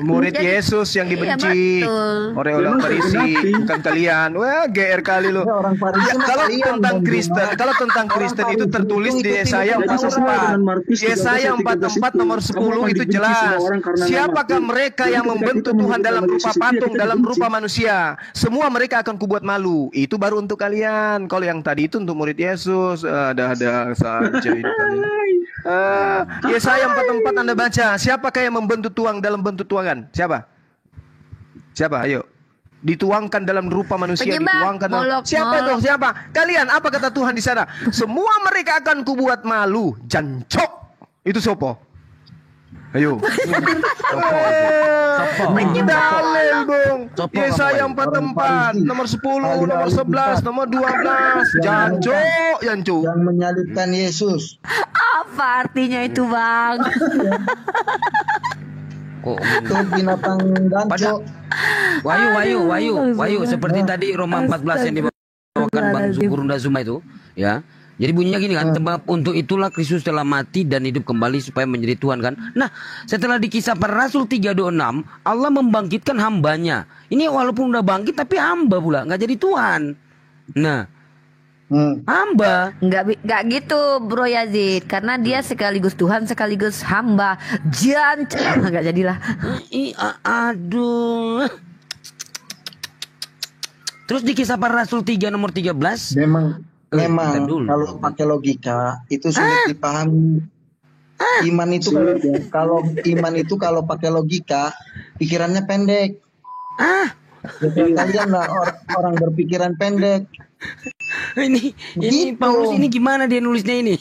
Murid Jadi- Yesus yang dibenci Iya, betul. oleh orang Memang Farisi, sebenarnya. bukan kalian. Wah, GR kali lu. Ya, orang Farisi Ya, mah kalau kalian, tentang Bang Kristen, Zuma. kalau tentang Kristen itu Farisi tertulis itu di ikutin Yesaya itu Jadi sesuai 44. dengan Markus 13 Yesaya ayat 44 13 nomor itu, 10 kamu akan itu dibenci jelas. semua orang karena Siapakah namaku. mereka Jadi yang ketika membentuk kita Tuhan menyebut dalam nama rupa Yesus, iya, patung, kita dalam dibenci. rupa manusia? Semua mereka akan kubuat malu. Itu baru untuk kalian. Kalau yang tadi itu untuk murid Yesus, ada saja ini kalian. Yesaya 44 Anda baca. Siapakah yang membentuk tuang dalam bentuk tuangan? Siapa? Siapa? Ayo. dituangkan dalam rupa manusia, Penyembah dituangkan dalam... Molok, Siapa Molok. dong? Siapa? Kalian, apa kata Tuhan di sana? Semua mereka akan kubuat malu, jancok. Itu sopo? Ayo. Dalil dong. Yesaya 44, nomor 10, nomor 11, nomor 12. Jancok, jancok. Yang menyalibkan Yesus. Apa artinya itu, Bang? Kok Itu binatang ganco. Wahyu seperti tadi Roma 14 yang dibawakan Bang Gurunda Zuma itu, ya. Jadi bunyinya gini kan, sebab untuk itulah Kristus telah mati dan hidup kembali supaya menjadi Tuhan kan. Nah, setelah di Kisah Para Rasul 3:26, Allah membangkitkan hambanya. Ini walaupun udah bangkit tapi hamba pula, nggak jadi Tuhan. Nah, hamba. Nggak gitu, Bro Yazid. Karena dia sekaligus Tuhan, sekaligus hamba. Nggak jadilah. Aduh. Terus di Kisah Para Rasul 3 nomor 13. Memang kalau pakai logika itu sulit dipahami. Iman itu kalau pakai logika pikirannya pendek. Kalian lah orang berpikiran pendek. Ini Paulus ini gimana dia nulisnya ini?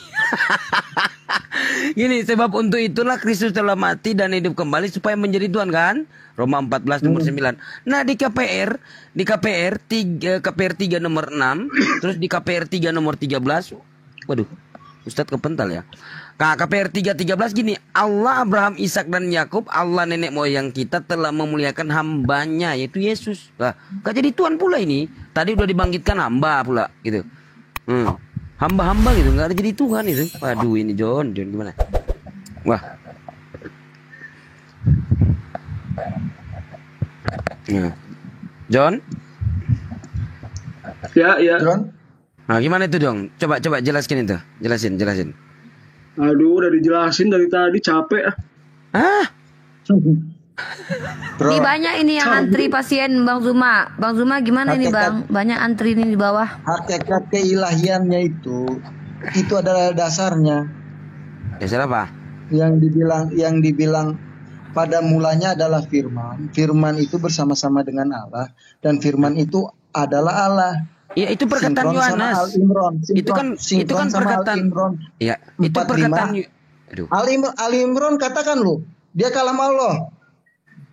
Gini, sebab untuk itulah Kristus telah mati dan hidup kembali supaya menjadi Tuhan kan? Roma 14 nomor 9. Nah, di KPR 3 nomor 6, terus di KPR 3 nomor 13. Waduh, Ustadz kepental ya. Nah, KPR 3:13 gini, Allah Abraham, Ishak dan Yakub, Allah nenek moyang kita telah memuliakan hambanya yaitu Yesus. Lah, gak jadi Tuhan pula ini. Tadi udah dibangkitkan hamba pula gitu. Hamba-hamba gitu, nggak ada jadi Tuhan itu. Waduh, ini John gimana? Wah. Nah. John? Ya. John? Nah, gimana itu dong? Coba jelaskan itu. Jelasin. Aduh, udah dijelasin dari tadi, capek. Ini banyak ini yang antri pasien Bang Zuma. Bang Zuma gimana ini, Bang? Banyak antri ini di bawah. Hakikat keilahiannya itu adalah dasarnya. Dasar apa? Yang dibilang pada mulanya adalah firman. Firman itu bersama-sama dengan Allah dan firman itu adalah Allah. Ya, itu perkataan Yohanes. Itu kan perkataan. Ya, itu perkataan. Aduh. Ali Imran katakan lu, dia kalam Allah.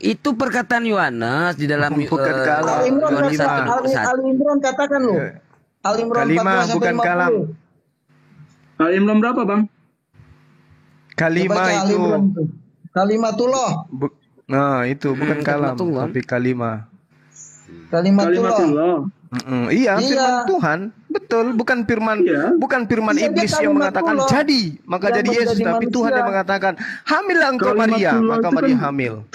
Itu perkataan Yohanes di dalam Bukan kalam. Yohanes 1:1. Ali Imran katakan lu. Ali Imran Kalimah 14 bukan sampai 50. kalam. Ali Imran berapa, Bang? Kalimah Baca Ali itu. Imran tuh. Kalimatullah. Nah, itu bukan kalam, kalimatullah. tapi kalimah. Kalimatullah. Iya, firman Tuhan, betul, bukan firman Iya, iblis dia yang mengatakan kalimatullah. jadi, maka Yang jadi Yesus, menjadi tapi Tuhan manusia. yang mengatakan hamillah engkau Maria, Kalimatullah maka itu Maria kan hamil.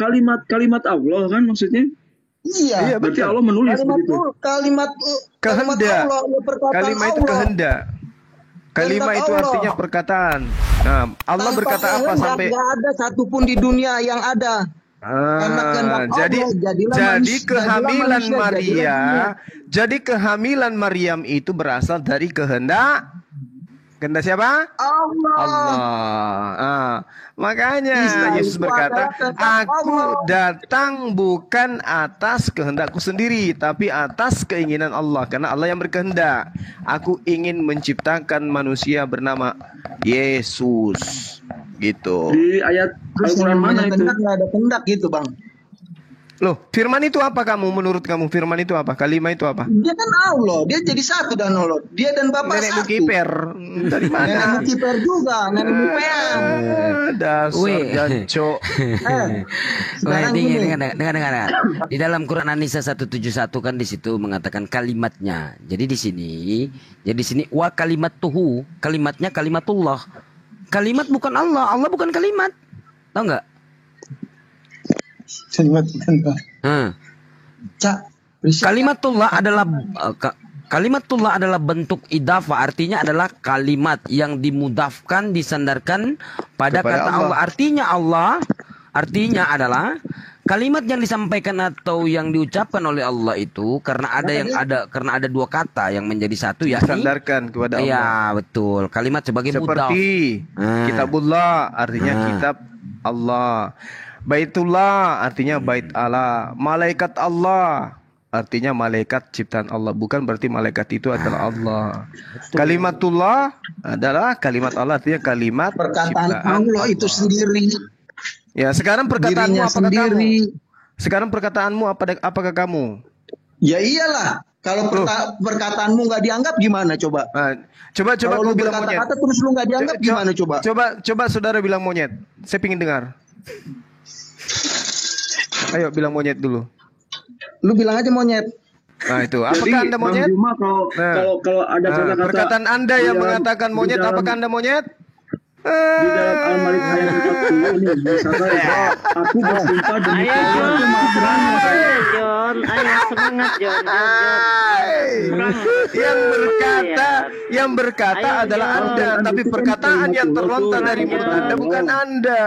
Kalimat Allah kan maksudnya? Iya. Berarti betul. Allah menulis begitu. Kalimat Kehendak. Allah, ya perkataan Kalimat itu Allah. kehendak. Kalimat itu Allah. artinya perkataan. Nah, Allah Tanpa berkata apa kehendak sampai nggak ada satupun di dunia yang ada. Karena kehendak jadi Allah, jadilah jadi kehamilan manusia, Maria, jadilah jadi kehamilan Maryam itu berasal dari kehendak siapa? Allah. Makanya Yesus berkata, aku datang bukan atas kehendakku sendiri, tapi atas keinginan Allah. Karena Allah yang berkehendak. Aku ingin menciptakan manusia bernama Yesus. Gitu. Di ayat Terus Al-Quran yang mana namanya itu? kehendak nggak ada kehendak gitu, Bang. Loh, firman itu apa menurut kamu? Firman itu apa? Kalimat itu apa? Dia kan Allah, dia jadi satu dan Allah. Dia dan Bapak Nenek satu. Mukiper. Dari Nenek mana? Mukiper juga, Nenek Mukiper. Dasar Wih. jancok. Sekarang gini. Dengar. Di dalam Quran An-Nisa 171 kan di situ mengatakan kalimatnya. Jadi di sini wa kalimatuhu, kalimatnya kalimatullah. Kalimat bukan Allah, Allah bukan kalimat. Tahu nggak? Cak, berisik. Kalimatullah adalah bentuk idafah, artinya adalah kalimat yang dimudafkan, disandarkan pada Kepada kata Allah. Allah. Artinya adalah kalimat yang disampaikan atau yang diucapkan oleh Allah itu karena ada dua kata yang menjadi satu, yakni Sandarkan kepada Allah. iya, betul. Kalimat sebagai mudaf. Seperti kitabullah artinya kitab Allah. Baitullah artinya bait Allah. Malaikat Allah artinya malaikat ciptaan Allah, bukan berarti malaikat itu adalah Allah. Kalimatullah adalah kalimat Allah, artinya kalimat Perkataan ciptaan Allah itu sendiri. Ya, sekarang perkataanmu Dirinya apakah kamu? sendiri. Sekarang perkataanmu apakah kamu? Ya iyalah. Kalau perkataanmu nggak dianggap gimana coba? Nah, coba Kalau kau lu bilang monyet. berkata-kata terus lu nggak dianggap gimana coba? Coba saudara bilang monyet. Saya pingin dengar. Ayo bilang monyet dulu. Lu bilang aja monyet. Nah itu, apakah Jadi, Anda monyet? Bang Juma, Nah. kalau ada Nah, kata-kata perkataan Anda yang di dalam- mengatakan monyet, di dalam- apakah Anda monyet? di dalam Al-Malik ayat 40 nih, misalkan aku bersumpah demi Ayo Allah, John, aku maha berani. ayo John, ayo semangat John. Yang berkata Ayo, adalah John. Anda, tapi perkataan yang terlontar dari mulut Anda bukan Anda.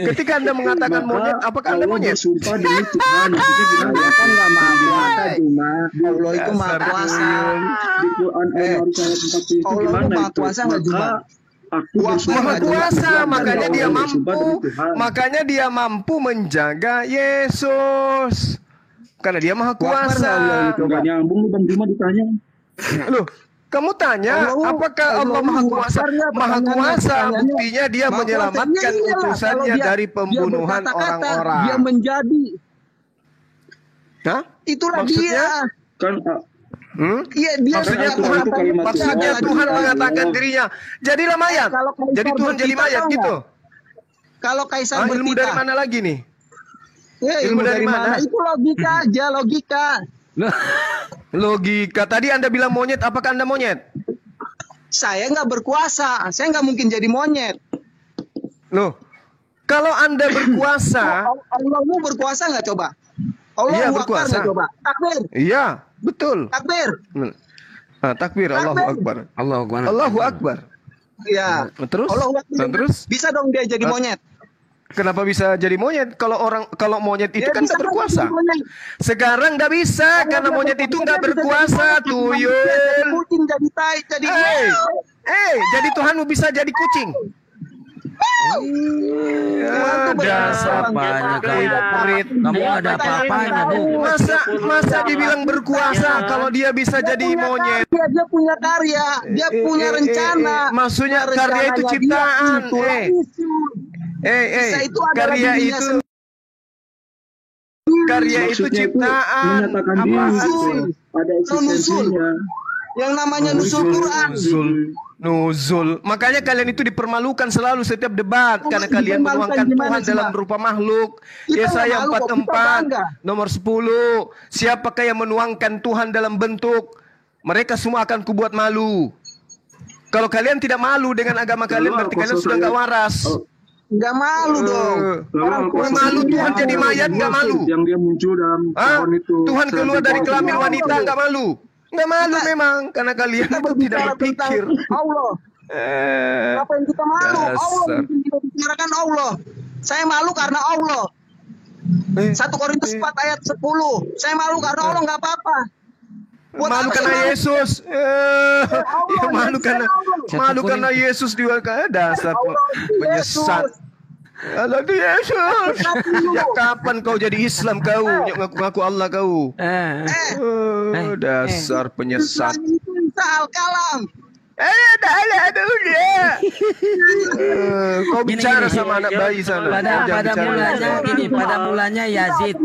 Ketika Anda mengatakan monyet, apakah Anda Allah monyet? bersumpah demi Tuhan, maksudnya gimana? Kan nggak maha kuasa cuma Allah itu maha kuasa. Di Quran Al-Malik ayat 40 itu Allah gimana maha itu? kuasa nggak cuma? Aku bersumpah Maha demi kuasa, Tuhan, makanya dan dia Allah bersumpah demi mampu, Tuhan. makanya dia mampu menjaga Yesus. Karena dia maha kuasa. Nggak nyambung nih Bang Juma ditanya. Loh, kamu tanya, Allah- apakah Allah Allah maha kuasa? Akbar ya, Maha kuasa, pertanyaannya. buktinya dia Maha menyelamatkan kuasa, iyalah. utusannya Kalau dia- dari pembunuhan dia berkata-kata, orang-orang. Dia menjadi. Hah? Itulah Maksudnya? dia. Kan Iya dia Maksudnya Tuhan Tuhan, itu kalimat maksudnya Allah. Tuhan Dia. mengatakan dirinya, jadilah mayat. Kalau Kaisar Jadi Tuhan jadi bertitah mayat tahu gitu. Kalau Kaisar Ah, ilmu dari bertitah. mana lagi nih? Ya, Ilmu dari mana? Itu logika aja, logika. Logika. Tadi Anda bilang monyet, apakah Anda monyet? Saya nggak berkuasa, saya nggak mungkin jadi monyet. Loh, kalau Anda berkuasa, Allahmu berkuasa nggak coba? Allah Iya, Akbar berkuasa. nggak coba? Takbir, iya, betul. takbir. Takbir, Allahu Akbar. Allahu Akbar. Allahu Akbar. Ya. Terus? Allahu Akbar. Nah, terus? Bisa dong dia jadi monyet. Kenapa bisa jadi monyet? Kalau monyet itu Dia kan bisa tak dong berkuasa. jadi monyet. Sekarang nggak bisa karena monyet itu nggak berkuasa, Jadi tuyul. kucing, jadi tai, jadi Jadi Tuhanmu bisa jadi kucing. Dasar Apanya kamu ada apa-apanya, Bu? Masa dibilang berkuasa kalau dia bisa jadi monyet? Dia punya karya, dia punya rencana. Maksudnya Nah, karya itu rencananya ciptaan. dia itulah isu. Bisa itu adalah Karya dirinya itu sendiri. karya itu Maksudnya ciptaan. menyatakan diri Apaan gitu. sih? Ada eksistensinya. Yang namanya nusul Quran. Nuzul. Makanya kalian itu dipermalukan selalu setiap debat karena kalian Dipermalukan menuangkan gimana, Tuhan dalam Cuma? rupa makhluk. Kita Yesaya nggak malu kok, kita 44 bangga. nomor 10. Siapakah yang menuangkan Tuhan dalam bentuk? Mereka semua akan kubuat malu. Kalau kalian tidak malu dengan agama kalian, berarti kalian sudah nggak waras. Nggak malu dong. Orang Lalu tua malu Tuhan jadi mayat nggak malu. Yang dia muncul dalam Hah? pohon itu. Tuhan keluar dari kelamin malu. wanita nggak malu? Nggak malu memang karena kalian Kita itu tidak berbicara tentang berpikir. Allah. Apa yang kita malu? Allah Dasar. yang kita bicarakan Allah. Saya malu karena Allah. 1 Korintus 4 ayat 10. Saya malu karena Allah nggak apa-apa. Buat Malu apa karena saya malu? Yesus. Ya, malu karena Yesus diwakil dasar penyesat. Allah di Yesus. Ya kapan kau jadi Islam kau? Ngaku-ngaku Allah kau. Dasar penyesat. Itu Isa Al-Kalam. Kau bicara Gini. sama anak bayi sana. Pada Jangan bicara. mulanya gini, pada mulanya Yazid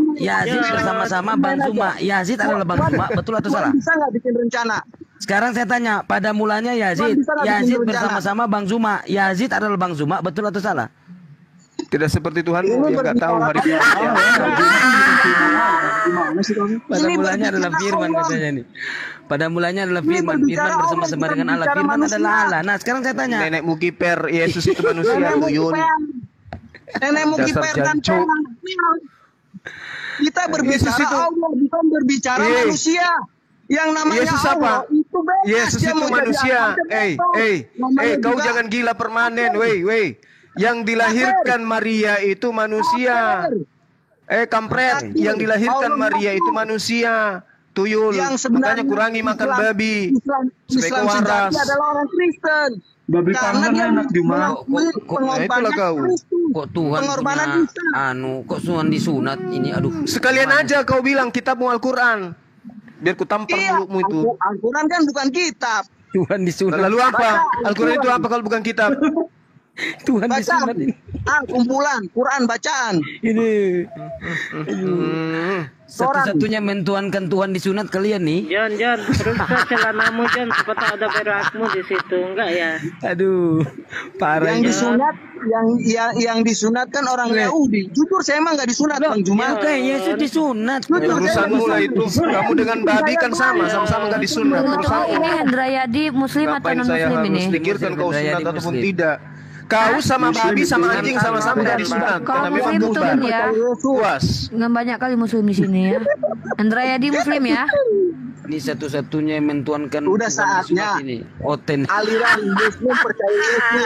bersama-sama Bang Zuma. Yazid adalah Bang Zuma, betul atau salah? Tuhan bisa nggak bikin rencana? Sekarang saya tanya, pada mulanya Yazid Bisa nggak bikin rencana? bersama-sama Bang Zuma. Yazid adalah Bang Zuma, betul atau salah? Tidak seperti Tuhanmu yang nggak tahu hari ini. Gimana sih kamu? Pada Ini mulanya adalah berbicara Firman Allah. katanya nih. Pada mulanya adalah Ini Firman berbicara bersama-sama Allah, dengan Allah. bukan Firman bicara adalah manusia. Allah. Nah, sekarang saya tanya. Nenekmu kiper, Yesus itu manusia, tuyul. Nenekmu Dasar kiper dan jancuk. perang. Kita berbicara Yesus itu- Allah, bukan berbicara manusia. Yang namanya Yesus Allah apa? itu bebas. Yesus Dia itu mau jadi manusia. apa aja bebas. Namanya Kau juga jangan gila permanen, wey. Yang dilahirkan Maria itu manusia. Kampret. Yang dilahirkan Maria itu manusia. Tuyul. Yang sebenarnya Makanya kurangi makan Islam- babi. Islam Supaya kau waras. sejati adalah orang Kristen. Babi Karena panggang dia enak Juma. mengakui Kok- pengorbanan itulah kau. Kristus. Kok Tuhan Pengorbanan punya Isa. kok Tuhan disunat ini, aduh. Sekalian aja kau bilang kitabmu Al-Quran. Biar ku tampar Iya, mulutmu itu. Al-Quran kan bukan kitab. Tuhan disunat. Lalu apa? Al-Quran itu apa kalau bukan kitab? Tuhan Bacaan. disunat ini. Kumpulan, Quran bacaan. Ini. Hmm. Satu-satunya mentuankan Tuhan disunat kalian nih. Jon, terus ke celanamu Jon, seperti ada berakmu di situ, enggak ya? Aduh, parah. Yang disunat, yang disunatkan orang Yahudi. Jujur saya emang nggak disunat, Bang Juma. Oke, Yesus disunat. Urusanmu lah itu. Kamu dengan babi kan sama-sama nggak disunat. Tunggu, Urusanmu. ini Hendrayadi muslim atau Ngapain non saya muslim harus ini? pikirkan kau Muslim, sunat Muslim. ataupun tidak? Kau sama babi sama anjing sama-sama nggak disunat. Kau Karena memang muslim bubar. turun ya. Puas. Nggak banyak kali muslim di sini ya. Hendrayadi muslim ya. Ini satu-satunya yang mentuankan Udah Tuhan saatnya. disunat ini. Oten. Aliran Muslim percaya Yesus.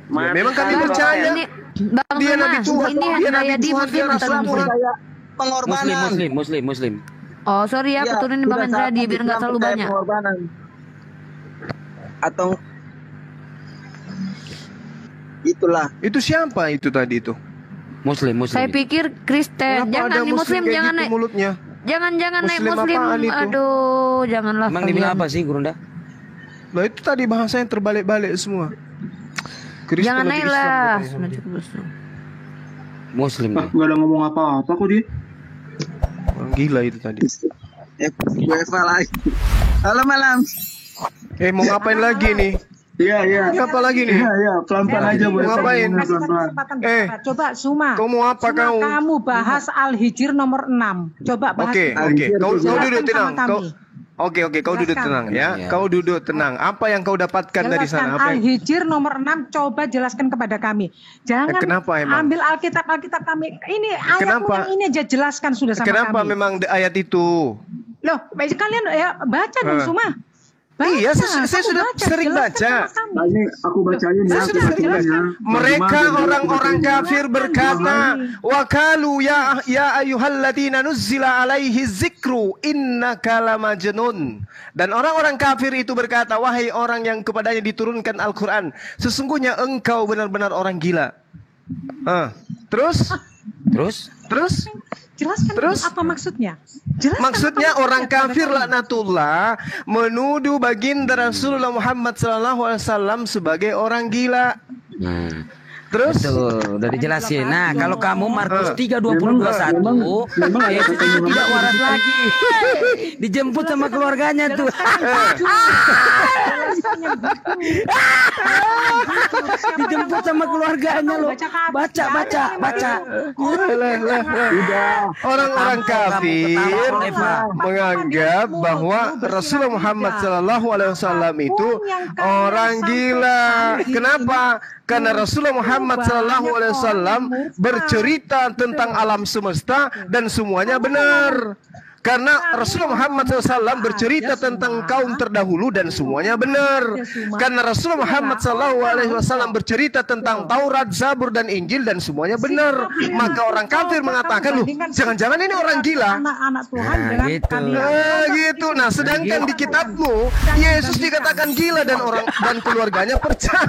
Ya, memang kami Bang, percaya. ini Bang Dia Zuma, Nabi Tuhan, ini dia Nabi Hendrayadi Tuhan, muslim dia atau Rasul non muslim? Percaya pengorbanan. Muslim. Oh sorry ya, Iya, aku turunin Bang udah Hendrayadi saatnya biar nggak Islam terlalu percaya banyak. pengorbanan. Atau itulah. Itu siapa itu tadi itu? Muslim. Saya pikir Kristen. Kenapa ada Jangan nih muslim, kayak jangan gitu naik. mulutnya? Jangan naik Muslim muslim. apaan itu? Aduh, janganlah Emang dibilang kalian. apa sih, Gurunda? Lah itu tadi bahasanya terbalik-balik semua. Kristen Jangan atau naik Islam lah. katanya. Sudah cukup Muslim. Muslim. Ah, nggak ada ngomong apa-apa kok dia. Orang gila itu tadi. UEFA lagi. Halo malam. Mau ngapain lagi nih? Iya. Ini apa lagi nih? Iya, pelan-pelan aja boleh. Mau ngapain? Kasih Pelan-pelan. kesempatan Eh, bicara. Coba Suma. Kau mau apa Suma, kau? kamu bahas Al-Hijr nomor 6. Coba bahas. Oke. itu. Kau Jelaskan duduk sama tenang. kami. Oke, kau duduk Jelaskan. tenang ya. Iya. Kau duduk tenang. Apa yang kau dapatkan dari Jelaskan sana? Apa yang... Al-Hijr nomor 6, coba jelaskan kepada kami. Jangan Kenapa emang? ambil Alkitab kami. Ini ayatmu Kenapa? yang ini aja jelaskan sudah sama Kenapa kami. memang ayat itu? Loh, kalian ya baca dong Suma. Baca. Iya, saya Kamu sudah sering jelaskan baca. sama kami. Nah, ini aku bacain ya, Saya aku sudah sering bacain baca. ya. Mereka Bagaimana orang-orang aku bacain? kafir berkata, wa qalu ya ayyuhalladzina nuzzila alaihi dzikru innaka lamajnun. Dan orang-orang kafir itu berkata, wahai orang yang kepadanya diturunkan Al-Qur'an, sesungguhnya engkau benar-benar orang gila. Terus? Jelaskan Terus? apa maksudnya? Jelaskan Maksudnya apa orang maksudnya kafir kepada kami. laknatullah menuduh baginda Rasulullah Muhammad SAW sebagai orang gila. Terus? Tuh, udah dijelasin. Nah, kalau kamu Markus 3:21, memang ada Yesus katanya itu tidak waras lagi. Dijemput sama keluarganya tuh. Dijemput sama keluarganya loh. Baca. Orang-orang kafir menganggap bahwa Rasulullah Muhammad SAW itu orang gila. Kenapa? Karena Rasulullah Muhammad SAW bercerita tentang alam semesta dan semuanya benar. Karena Rasulullah Muhammad SAW bercerita tentang kaum terdahulu dan semuanya benar. Karena Rasulullah Muhammad SAW bercerita tentang Taurat, Zabur, dan Injil dan semuanya benar. Maka orang kafir mengatakan, loh, jangan-jangan ini orang gila. Anak-anak Tuhan Nah, dengan gitu. kalian. Gitu. Nah, sedangkan di kitabmu Yesus dikatakan gila dan keluarganya percaya.